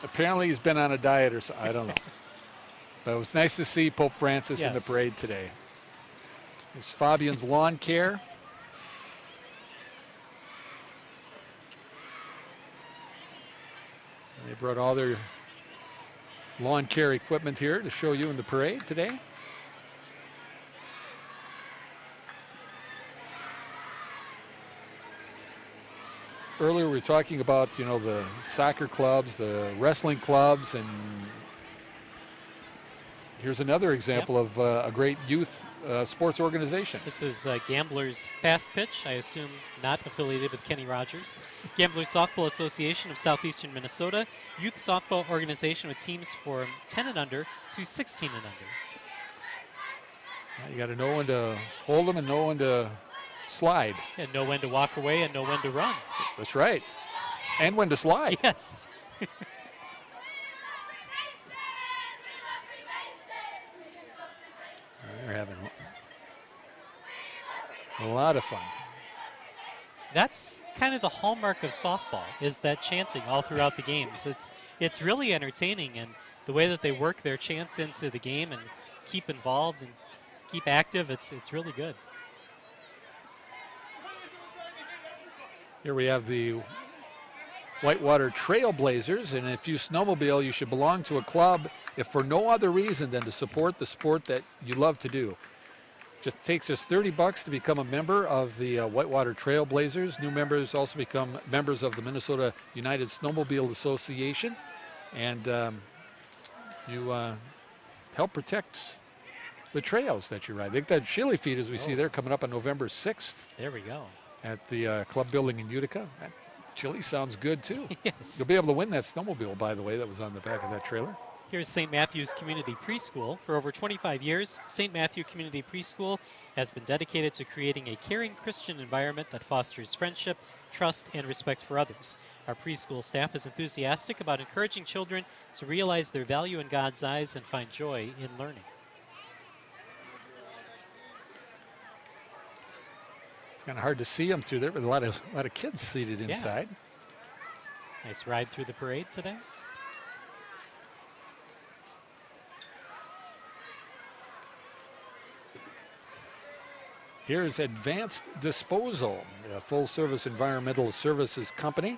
S2: Apparently he's been on a diet or something. I don't know. But it was nice to see Pope Francis in the
S3: Yes.
S2: parade today. There's Fabian's Lawn Care. They brought all their lawn care equipment here to show you in the parade today. Earlier we were talking about, the soccer clubs, the wrestling clubs, and here's another example of a great youth sports organization.
S3: This is Gamblers Fast Pitch, I assume not affiliated with Kenny Rogers. Gamblers Softball Association of Southeastern Minnesota, youth softball organization with teams from 10 and under to 16 and under.
S2: You got to know when to hold them and know when to slide.
S3: And know when to walk away and know when to run.
S2: That's right. And when to slide.
S3: Yes.
S2: They're having a lot of fun.
S3: That's kind of the hallmark of softball, is that chanting all throughout the games. It's really entertaining, and the way that they work their chants into the game and keep involved and keep active, it's really good.
S2: Here we have the Whitewater Trailblazers, and if you snowmobile, you should belong to a club if for no other reason than to support the sport that you love to do. Just takes us $30 to become a member of the Whitewater Trailblazers. New members also become members of the Minnesota United Snowmobile Association, and you help protect the trails that you ride. They've got chili feed, as we see there, coming up on November 6th.
S3: There we go.
S2: At the club building in Utica. That chili sounds good, too.
S3: Yes.
S2: You'll be able to win that snowmobile, by the way, that was on the back of that trailer.
S3: Here's St. Matthew's Community Preschool. For over 25 years, St. Matthew Community Preschool has been dedicated to creating a caring Christian environment that fosters friendship, trust, and respect for others. Our preschool staff is enthusiastic about encouraging children to realize their value in God's eyes and find joy in learning.
S2: It's kind of hard to see them through there, but a lot of kids seated inside.
S3: Nice ride through the parade today.
S2: Here's Advanced Disposal, a full-service environmental services company.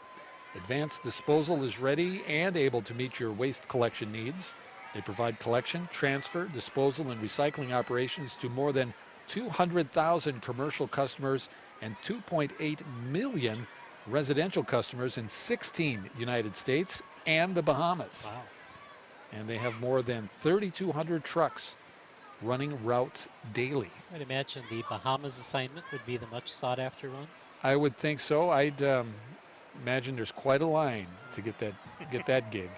S2: Advanced Disposal is ready and able to meet your waste collection needs. They provide collection, transfer, disposal, and recycling operations to more than 200,000 commercial customers and 2.8 million residential customers in 16 United States and the Bahamas.
S3: Wow.
S2: And they have more than 3,200 trucks running routes daily.
S3: I'd imagine the Bahamas assignment would be the much sought after one.
S2: I would think so. I'd imagine there's quite a line to get that gig.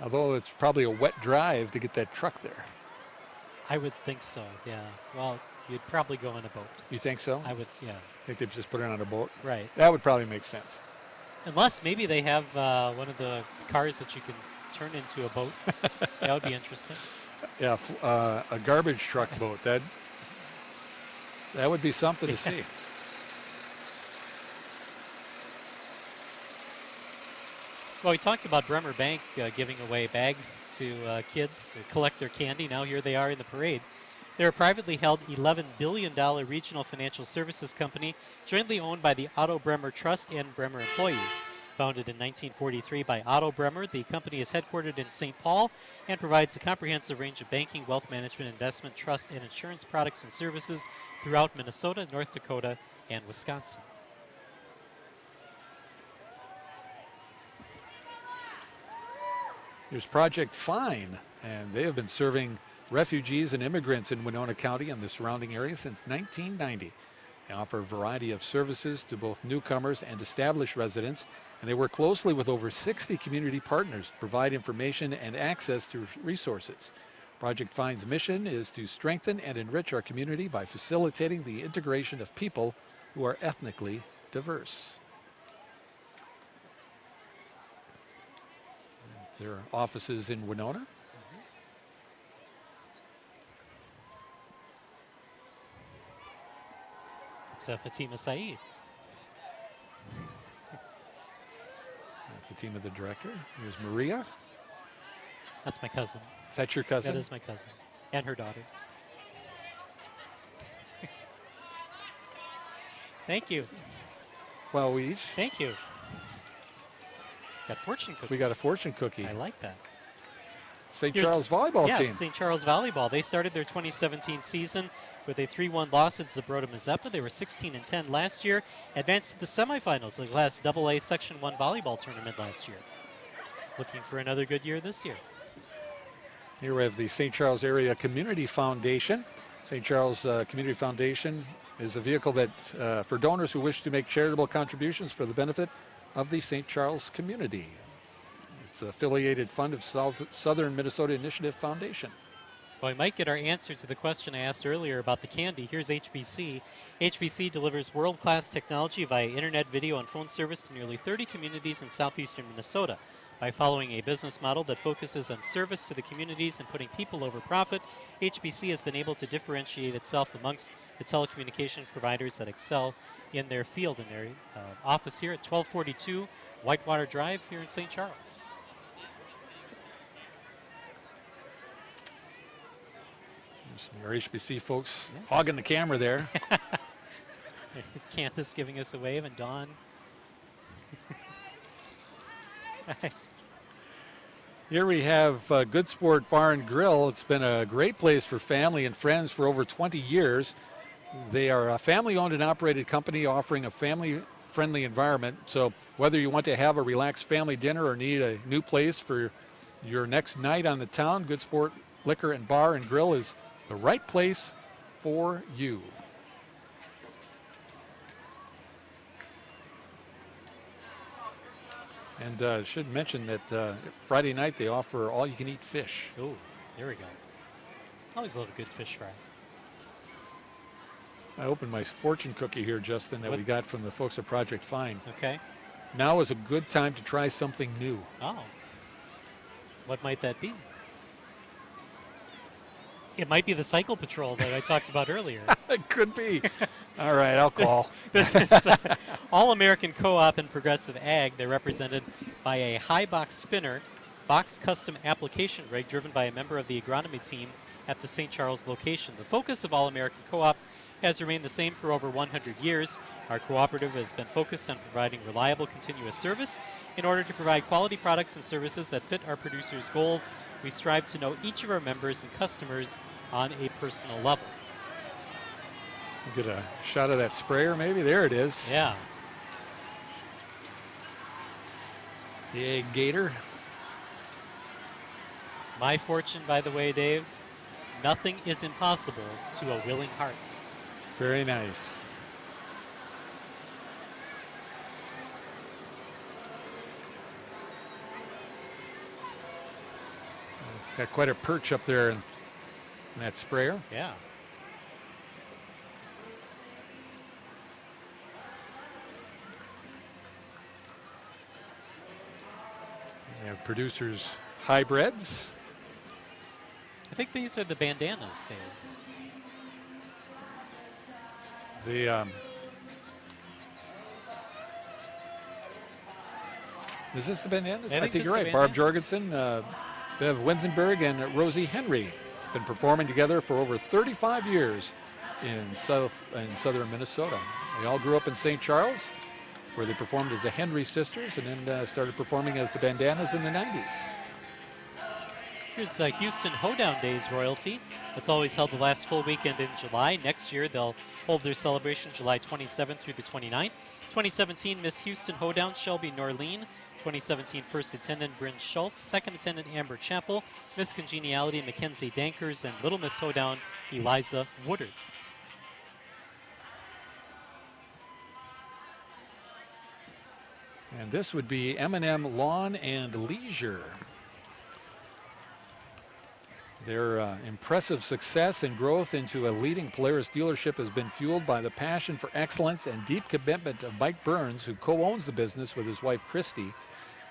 S2: Although it's probably a wet drive to get that truck there.
S3: I would think so, yeah. Well, you'd probably go in a boat.
S2: You think so?
S3: I would, yeah.
S2: I think they'd just put it on a boat?
S3: Right.
S2: That would probably make sense.
S3: Unless maybe they have one of the cars that you can turn into a boat. That would be interesting.
S2: Yeah, a garbage truck boat. That would be something to see.
S3: Well, we talked about Bremer Bank giving away bags to kids to collect their candy. Now here they are in the parade. They're a privately held $11 billion regional financial services company jointly owned by the Otto Bremer Trust and Bremer employees. Founded in 1943 by Otto Bremer, the company is headquartered in St. Paul and provides a comprehensive range of banking, wealth management, investment, trust, and insurance products and services throughout Minnesota, North Dakota, and Wisconsin.
S2: Here's Project Fine, and they have been serving refugees and immigrants in Winona County and the surrounding area since 1990. They offer a variety of services to both newcomers and established residents, and they work closely with over 60 community partners to provide information and access to resources. Project Fine's mission is to strengthen and enrich our community by facilitating the integration of people who are ethnically diverse. There are offices in Winona.
S3: It's Fatima Saeed.
S2: Fatima, the director. Here's Maria.
S3: That's my cousin.
S2: Is that your cousin?
S3: That is my cousin. And her daughter. Thank you.
S2: 12 each.
S3: Thank you. Got fortune cookies.
S2: We got a fortune cookie.
S3: I like that.
S2: St. Charles volleyball team.
S3: Yes, St. Charles Volleyball. They started their 2017 season with a 3-1 loss at Zabrota Mazeppa. They were 16-10 last year, advanced to the semifinals of the last AA Section 1 volleyball tournament last year. Looking for another good year this year.
S2: Here we have the St. Charles Area Community Foundation. St. Charles Community Foundation is a vehicle that for donors who wish to make charitable contributions for the benefit of the St. Charles community. It's an affiliated fund of Southern Minnesota Initiative Foundation.
S3: Well, we might get our answer to the question I asked earlier about the candy. Here's HBC. HBC delivers world-class technology via internet, video, and phone service to nearly 30 communities in southeastern Minnesota. By following a business model that focuses on service to the communities and putting people over profit, HBC has been able to differentiate itself amongst the telecommunication providers that excel in their field, in their office here at 1242 Whitewater Drive here in St. Charles.
S2: Our HBC folks hogging the camera there.
S3: Candace giving us a wave, and Dawn.
S2: Here we have Good Sport Bar and Grill. It's been a great place for family and friends for over 20 years. They are a family-owned and operated company offering a family-friendly environment. So whether you want to have a relaxed family dinner or need a new place for your next night on the town, Good Sport Liquor and Bar and Grill is the right place for you. And should mention that Friday night they offer all-you-can-eat fish.
S3: Oh, there we go. Always love a good fish fry.
S2: I opened my fortune cookie here, Justin, that we got from the folks at Project Fine.
S3: Okay.
S2: Now is a good time to try something new.
S3: Oh. What might that be? It might be the Cycle Patrol that I talked about earlier.
S2: It could be. All right, I'll call.
S3: This is All-American Co-op and Progressive Ag. They're represented by a high box spinner, box custom application rig driven by a member of the agronomy team at the St. Charles location. The focus of All-American Co-op has remained the same for over 100 years. Our cooperative has been focused on providing reliable, continuous service. In order to provide quality products and services that fit our producers' goals, we strive to know each of our members and customers on a personal level.
S2: Get a shot of that sprayer, maybe. There it is.
S3: Yeah.
S2: The Egg Gator.
S3: My fortune, by the way, Dave, Nothing is impossible to a willing heart.
S2: Very nice. It's got quite a perch up there in that sprayer.
S3: Yeah.
S2: We have producers hybrids.
S3: I think these are the bandanas, Dave.
S2: Is this the bandanas?
S3: I think
S2: you're right. Barb Jorgensen, Bev Winsenberg, and Rosie Henry been performing together for over 35 years in southern Minnesota. They all grew up in St. Charles, where they performed as the Henry Sisters, and then started performing as the Bandanas in the 90s.
S3: Here's Houston Hoedown Days royalty. It's always held the last full weekend in July. Next year, they'll hold their celebration July 27th through the 29th. 2017 Miss Houston Hoedown, Shelby Norleen. 2017 First Attendant Bryn Schultz. Second Attendant Amber Chappell. Miss Congeniality Mackenzie Dankers. And Little Miss Hoedown Eliza Woodard.
S2: And this would be M&M Lawn and Leisure. Their impressive success and growth into a leading Polaris dealership has been fueled by the passion for excellence and deep commitment of Mike Burns, who co-owns the business with his wife Christy.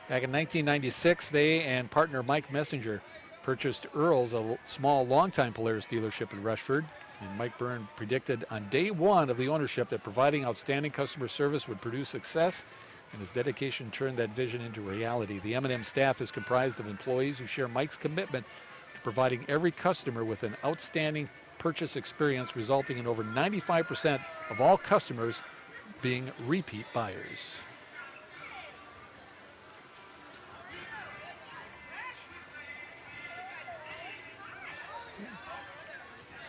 S2: Back in 1996, they and partner Mike Messenger purchased Earl's, a small, longtime Polaris dealership in Rushford. And Mike Burns predicted on day one of the ownership that providing outstanding customer service would produce success, and his dedication turned that vision into reality. The M&M staff is comprised of employees who share Mike's commitment to providing every customer with an outstanding purchase experience, resulting in over 95% of all customers being repeat buyers.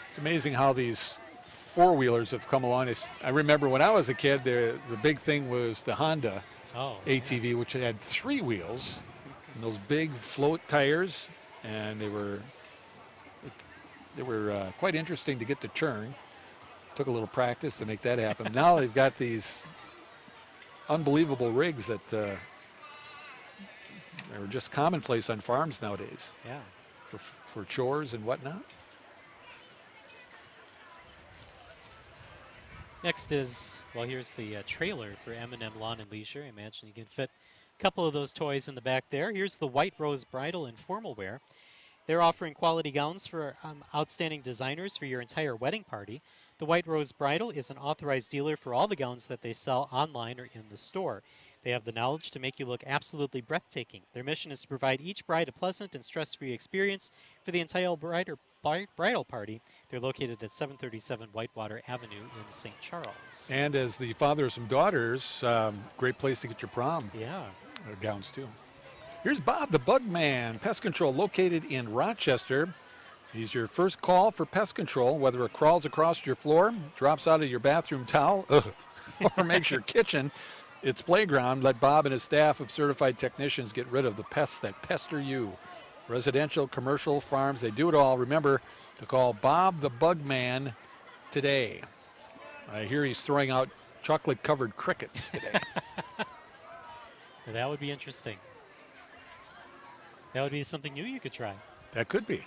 S2: It's amazing how these four-wheelers have come along. I remember when I was a kid, the big thing was the Honda ATV, which had three wheels and those big float tires, and they were quite interesting to get to turn. Took a little practice to make that happen. Now they've got these unbelievable rigs that are just commonplace on farms nowadays.
S3: Yeah.
S2: For chores and whatnot.
S3: Next is, well, here's the trailer for M&M Lawn and Leisure. I imagine you can fit a couple of those toys in the back there. Here's the White Rose Bridal and Formal Wear. They're offering quality gowns for outstanding designers for your entire wedding party. The White Rose Bridal is an authorized dealer for all the gowns that they sell online or in the store. They have the knowledge to make you look absolutely breathtaking. Their mission is to provide each bride a pleasant and stress-free experience for the entire bridal party. They're located at 737 Whitewater Avenue in St. Charles.
S2: And as the father of some daughters, great place to get your prom gowns too. Here's Bob the Bug Man, Pest Control, located in Rochester. He's your first call for pest control, whether it crawls across your floor, drops out of your bathroom towel, or makes your kitchen its playground. Let Bob and his staff of certified technicians get rid of the pests that pester you. Residential, commercial, farms, they do it all. Remember to call Bob the Bug Man today. I hear he's throwing out chocolate-covered crickets today.
S3: That would be interesting. That would be something new you could try.
S2: That could be.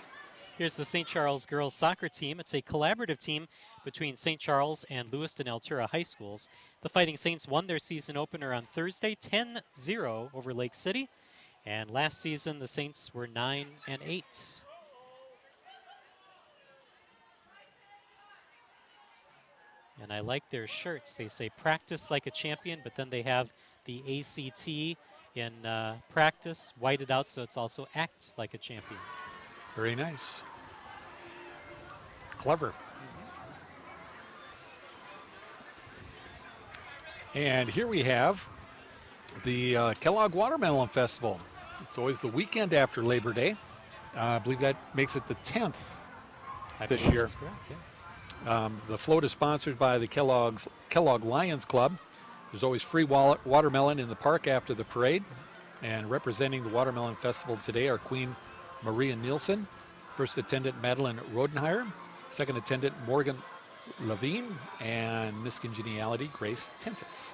S3: Here's the St. Charles girls soccer team. It's a collaborative team between St. Charles and Lewiston Altura High Schools. The Fighting Saints won their season opener on Thursday, 10-0 over Lake City. And last season, the Saints were 9-8. And I like their shirts. They say practice like a champion, but then they have the ACT in practice whited out, so it's also act like a champion.
S2: Very nice. Clever. And here we have the Kellogg Watermelon Festival. It's always the weekend after Labor Day. I believe that makes it the 10th this year.
S3: That's correct, yeah.
S2: The float is sponsored by the Kellogg Lions Club. There's always free watermelon in the park after the parade. And representing the Watermelon Festival today are Queen Maria Nielsen, First attendant Madeline Rodenheimer, second attendant Morgan Levine, and Miss Congeniality Grace Tentis.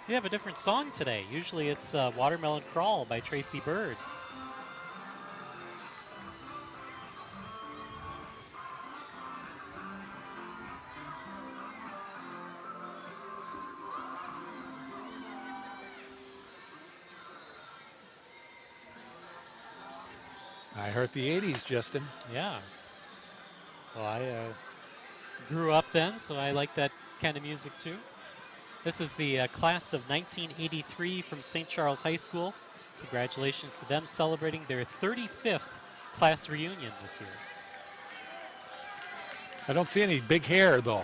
S3: We have a different song today. Usually it's Watermelon Crawl by Tracy Bird.
S2: I heard the 80s, Justin.
S3: Yeah. Well, I grew up then, so I like that kind of music too. This is the class of 1983 from St. Charles High School. Congratulations to them celebrating their 35th class reunion this year.
S2: I don't see any big hair, though.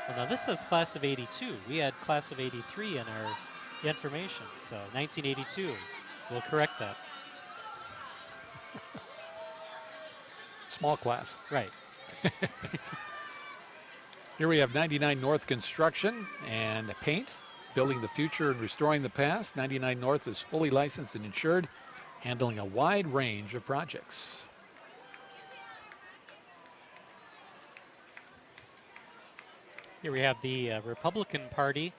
S3: Well, now this says class of 82. We had class of 83 in our information, so 1982. We'll correct that.
S2: Small class.
S3: Right.
S2: Here we have 99 North Construction and Paint, building the future and restoring the past. 99 North is fully licensed and insured, handling a wide range of projects.
S3: Here we have the Republican Party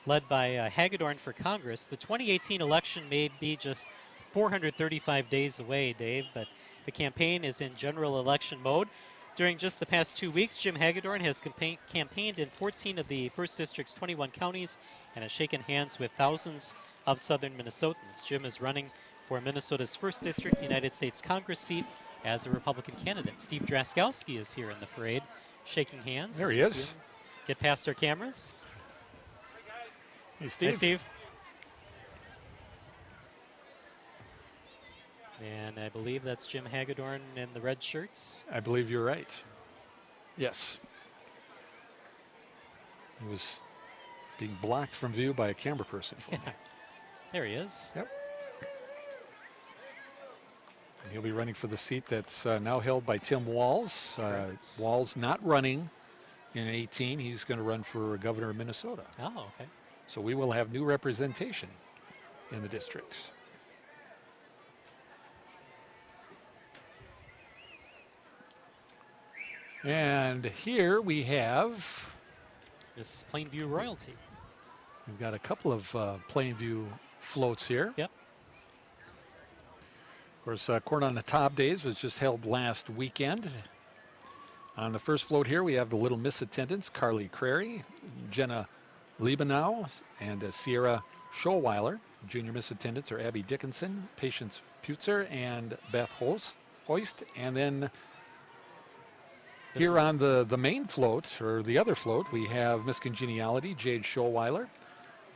S3: led by Hagedorn for Congress. The 2018 election may be just 435 days away, Dave, but the campaign is in general election mode. During just the past 2 weeks, Jim Hagedorn has campaigned in 14 of the 1st District's 21 counties and has shaken hands with thousands of southern Minnesotans. Jim is running for Minnesota's 1st District United States Congress seat as a Republican candidate. Steve Draskowski is here in the parade, shaking hands.
S2: There he is.
S3: Get past our cameras.
S2: Hey, Steve.
S3: Hi, Steve. And I believe that's Jim Hagedorn in the red shirts.
S2: I believe you're right. Yes. He was being blocked from view by a camera person.
S3: Yeah. There he is.
S2: Yep. And he'll be running for the seat that's now held by Tim Walz. Walz not running in 18. He's going to run for governor of Minnesota.
S3: Oh, okay.
S2: So we will have new representation in the districts. And here we have...
S3: This Plainview royalty.
S2: We've got a couple of Plainview floats here.
S3: Yep.
S2: Of course, Corn on the Cob Days was just held last weekend. On the first float here, we have the Little Miss attendants, Carly Crary, Jenna Liebenau, and Sierra Schoweiler. Junior Miss attendants are Abby Dickinson, Patience Putzer, and Beth Hoist. And then here on the main float, or the other float, we have Miss Congeniality, Jade Schoweiler.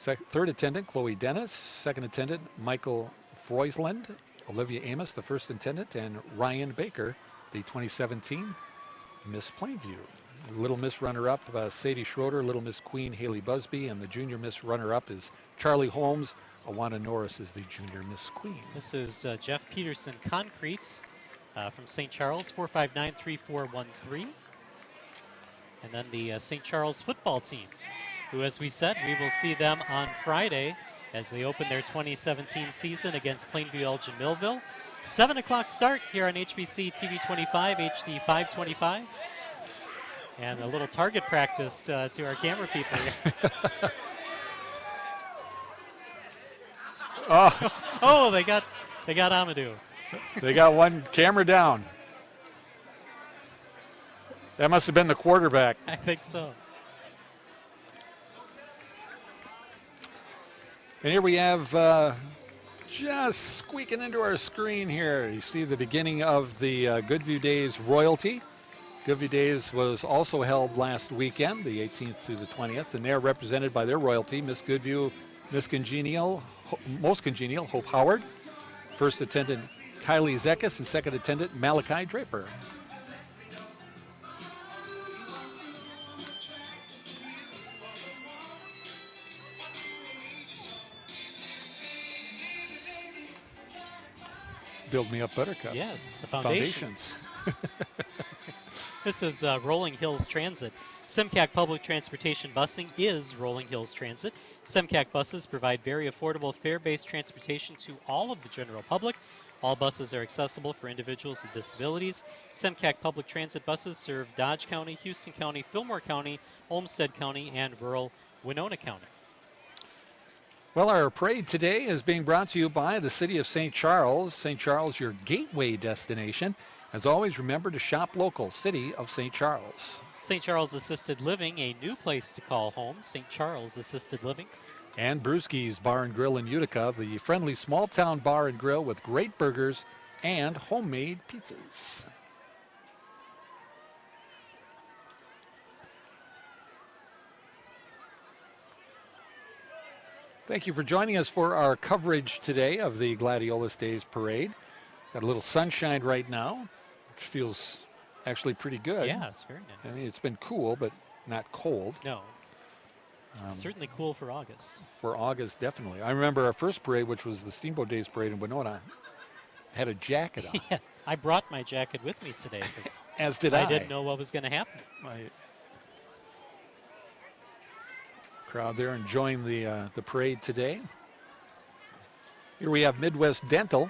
S2: Third attendant, Chloe Dennis. Second attendant, Michael Freusland. Olivia Amos, the first attendant, and Ryan Baker, the 2017 Miss Plainview. Little Miss runner-up, Sadie Schroeder. Little Miss Queen, Haley Busby. And the Junior Miss runner-up is Charlie Holmes. Awana Norris is the Junior Miss Queen.
S3: This is Jeff Peterson Concrete from St. Charles, 459-3413. And then the St. Charles football team, who, as we said, we will see them on Friday as they open their 2017 season against Plainview Elgin Millville. 7 o'clock start here on HBC TV 25, HD 525. And a little target practice to our camera people. Oh, they got Amadou.
S2: They got one camera down. That must have been the quarterback.
S3: I think so.
S2: And here we have just squeaking into our screen here. You see the beginning of the Goodview Days royalty. Goodview Days was also held last weekend, the 18th through the 20th, and they're represented by their royalty, Miss Goodview, Most Congenial, Hope Howard. First attendant, Kylie Zekis, and second attendant, Malachi Draper. Build Me Up Buttercup.
S3: Yes, the foundations. This is Rolling Hills Transit. Simcac Public Transportation Busing is Rolling Hills Transit. Simcac buses provide very affordable fare-based transportation to all of the general public. All buses are accessible for individuals with disabilities. Simcac Public Transit buses serve Dodge County, Houston County, Fillmore County, Olmsted County, and rural Winona County.
S2: Well, our parade today is being brought to you by the City of St. Charles. St. Charles, your gateway destination. As always, remember to shop local. City of St. Charles.
S3: St. Charles Assisted Living, a new place to call home. St. Charles Assisted Living.
S2: And Brewski's Bar and Grill in Utica, the friendly small-town bar and grill with great burgers and homemade pizzas. Thank you for joining us for our coverage today of the Gladiolus Days Parade. Got a little sunshine right now, which feels actually pretty good.
S3: Yeah, it's very nice.
S2: I mean, it's been cool, but not cold.
S3: No. It's certainly cool for August.
S2: For August, definitely. I remember our first parade, which was the Steamboat Days Parade in Winona, had a jacket on.
S3: Yeah, I brought my jacket with me today because
S2: As did I.
S3: didn't know what was going to happen.
S2: Crowd there enjoying the parade today. Here we have Midwest Dental.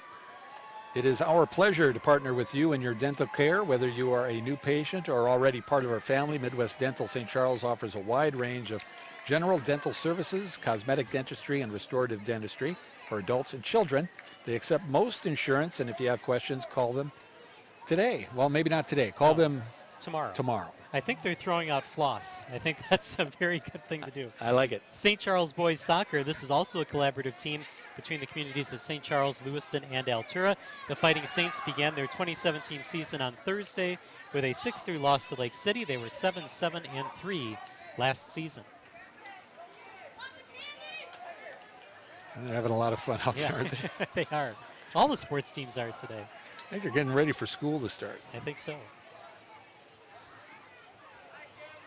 S2: It is our pleasure to partner with you in your dental care, whether you are a new patient or already part of our family. Midwest Dental St. Charles offers a wide range of general dental services, cosmetic dentistry, and restorative dentistry for adults and children. They accept most insurance, and if you have questions, call them today. Well, maybe not today. Call them tomorrow.
S3: I think they're throwing out floss. I think that's a very good thing to do.
S2: I like it.
S3: St. Charles Boys Soccer, this is also a collaborative team between the communities of St. Charles, Lewiston, and Altura. The Fighting Saints began their 2017 season on Thursday with a 6-3 loss to Lake City. They were 7-7-3 last season.
S2: They're having a lot of fun out there, aren't they?
S3: They are. All the sports teams are today.
S2: I think they're getting ready for school to start.
S3: I think so.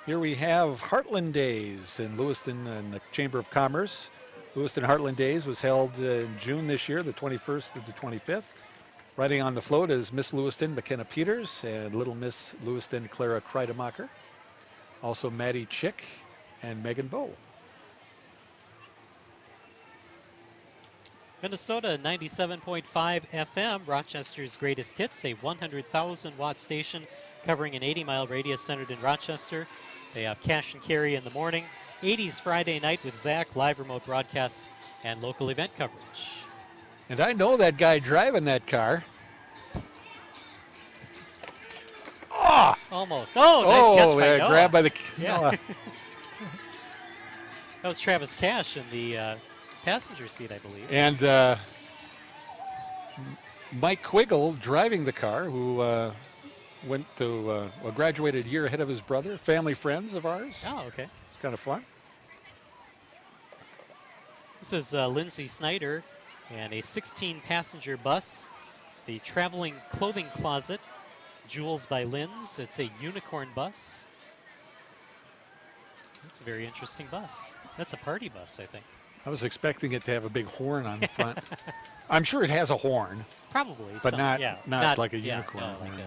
S2: Here we have Heartland Days in Lewiston and the Chamber of Commerce. Lewiston Heartland Days was held in June this year, the 21st to the 25th. Riding on the float is Miss Lewiston McKenna Peters and Little Miss Lewiston Clara Kreidemacher. Also Maddie Chick and Megan Bowe.
S3: Minnesota 97.5 FM, Rochester's greatest hits, a 100,000 watt station covering an 80-mile radius centered in Rochester. They have cash and carry in the morning. 80s Friday night with Zach, live remote broadcasts, and local event coverage.
S2: And I know that guy driving that car. Oh!
S3: Almost. Oh, nice catch by Noah.
S2: Grabbed by the...
S3: Yeah.
S2: Noah.
S3: That was Travis Cash in the passenger seat, I believe.
S2: And Mike Quiggle driving the car, who went to, graduated a year ahead of his brother, family friends of ours.
S3: Oh, okay.
S2: It's kind of fun.
S3: This is Lindsay Snyder and a 16-passenger bus, the Traveling Clothing Closet, Jewels by Linz. It's a unicorn bus. That's a very interesting bus. That's a party bus, I think.
S2: I was expecting it to have a big horn on the front. I'm sure it has a horn.
S3: Probably.
S2: But not like a unicorn.
S3: No, like an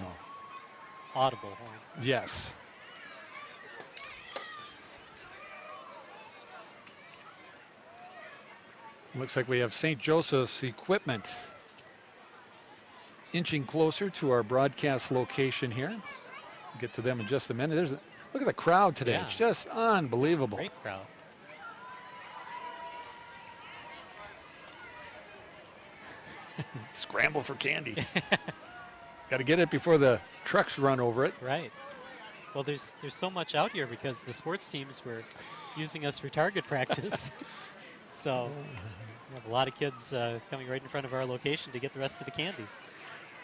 S3: audible horn.
S2: Yes. Looks like we have St. Joseph's equipment inching closer to our broadcast location here. We'll get to them in just a minute. Look at the crowd today.
S3: Yeah.
S2: It's just unbelievable.
S3: Great crowd.
S2: Scramble for candy. Got to get it before the trucks run over it.
S3: Right. Well, there's so much out here because the sports teams were using us for target practice. So we have a lot of kids coming right in front of our location to get the rest of the candy.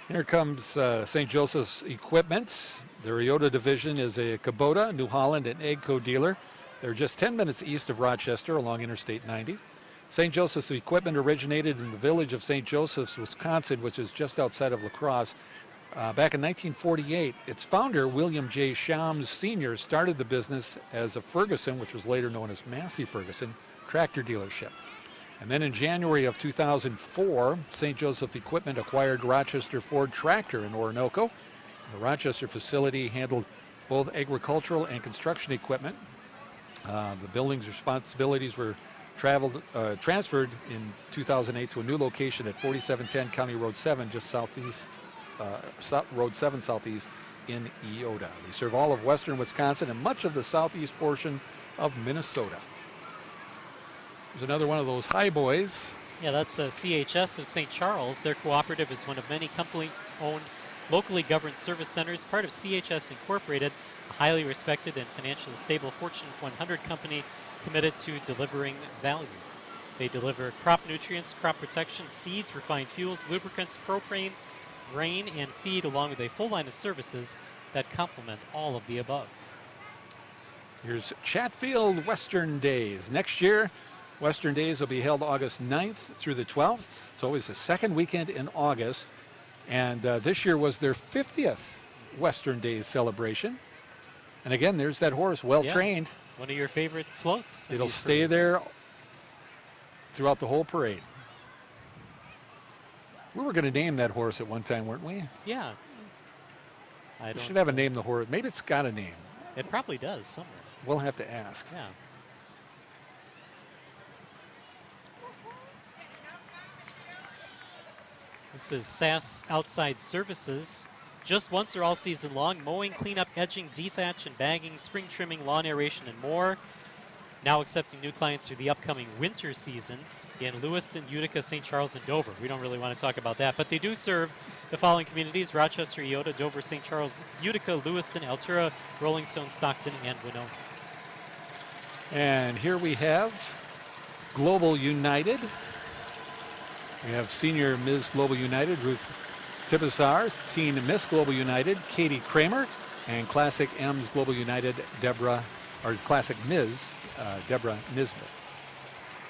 S2: Here comes St. Joseph's Equipment. The Ryota division is a Kubota, New Holland, and Agco dealer. They're just 10 minutes east of Rochester along Interstate 90. St. Joseph's Equipment originated in the village of St. Joseph's, Wisconsin, which is just outside of La Crosse. Back in 1948, its founder, William J. Shams Sr., started the business as a Ferguson, which was later known as Massey Ferguson, tractor dealership. And then in January of 2004, St. Joseph Equipment acquired Rochester Ford Tractor in Orinoco. The Rochester facility handled both agricultural and construction equipment. The building's responsibilities were transferred in 2008 to a new location at 4710 County Road 7, just southeast, Road 7 southeast in Eota. They serve all of western Wisconsin and much of the southeast portion of Minnesota. There's another one of those high boys.
S3: Yeah, that's CHS of St. Charles. Their cooperative is one of many company-owned, locally governed service centers, part of CHS Incorporated, a highly respected and financially stable Fortune 100 company committed to delivering value. They deliver crop nutrients, crop protection, seeds, refined fuels, lubricants, propane, grain, and feed, along with a full line of services that complement all of the above.
S2: Here's Chatfield Western Days. Next year, Western Days will be held August 9th through the 12th. It's always the second weekend in August. And this year was their 50th Western Days celebration. And again, there's that horse, well-trained.
S3: One of your favorite floats.
S2: It'll stay there throughout the whole parade. We were going to name that horse at one time, weren't we?
S3: Yeah.
S2: We should have a name the horse. Maybe it's got a name.
S3: It probably does somewhere.
S2: We'll have to ask.
S3: Yeah. This is SAS Outside Services. Just once or all season long, mowing, cleanup, edging, dethatch, and bagging, spring trimming, lawn aeration, and more. Now accepting new clients through the upcoming winter season in Lewiston, Utica, St. Charles, and Dover. We don't really want to talk about that, but they do serve the following communities: Rochester, Eota, Dover, St. Charles, Utica, Lewiston, Altura, Rolling Stone, Stockton, and Winona.
S2: And here we have Global United. We have Senior Ms. Global United, Ruth Tibasar, Teen Miss Global United, Katie Kramer, and Classic M's Global United, Classic Ms. Deborah Nisbet.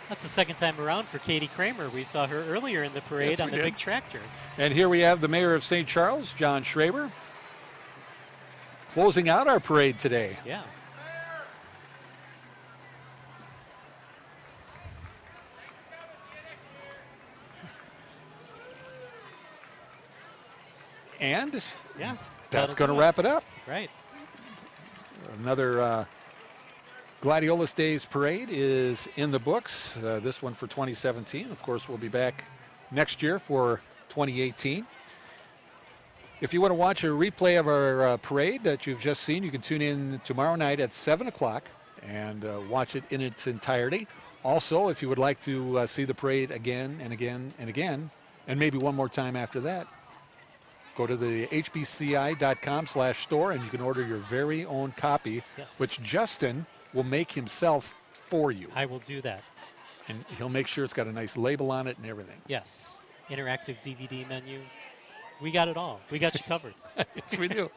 S3: That's the second time around for Katie Kramer. We saw her earlier in the parade on the big tractor.
S2: And here we have the mayor of St. Charles, John Schraber, closing out our parade today.
S3: Yeah.
S2: And
S3: yeah,
S2: that's going to wrap it up.
S3: Right.
S2: Another Gladiolus Days Parade is in the books. This one for 2017. Of course, we'll be back next year for 2018. If you want to watch a replay of our parade that you've just seen, you can tune in tomorrow night at 7 o'clock and watch it in its entirety. Also, if you would like to see the parade again and again and again, and maybe one more time after that, go to the hbci.com/store and you can order your very own copy, which Justin will make himself for you.
S3: I will do that.
S2: And he'll make sure it's got a nice label on it and everything.
S3: Yes. Interactive DVD menu. We got it all. We got you covered.
S2: Yes, we do.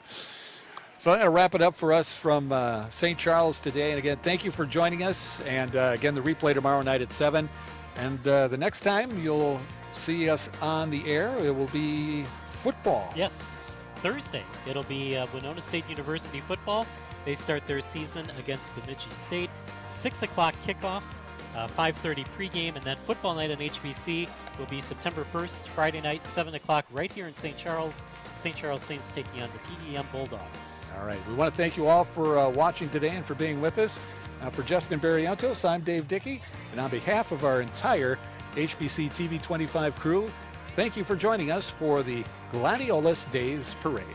S2: So that'll wrap it up for us from St. Charles today. And again, thank you for joining us. And again, the replay tomorrow night at 7. And the next time you'll see us on the air, it will be football.
S3: Yes, Thursday. It'll be Winona State University football. They start their season against Bemidji State. 6 o'clock kickoff, 5:30 pregame, and then football night on HBC will be September 1st, Friday night, 7 o'clock, right here in St. Charles. St. Charles Saints taking on the PDM Bulldogs.
S2: All right. We want to thank you all for watching today and for being with us. For Justin Barrientos, I'm Dave Dickey, and on behalf of our entire HBC TV 25 crew, thank you for joining us for the Gladiolus Days Parade.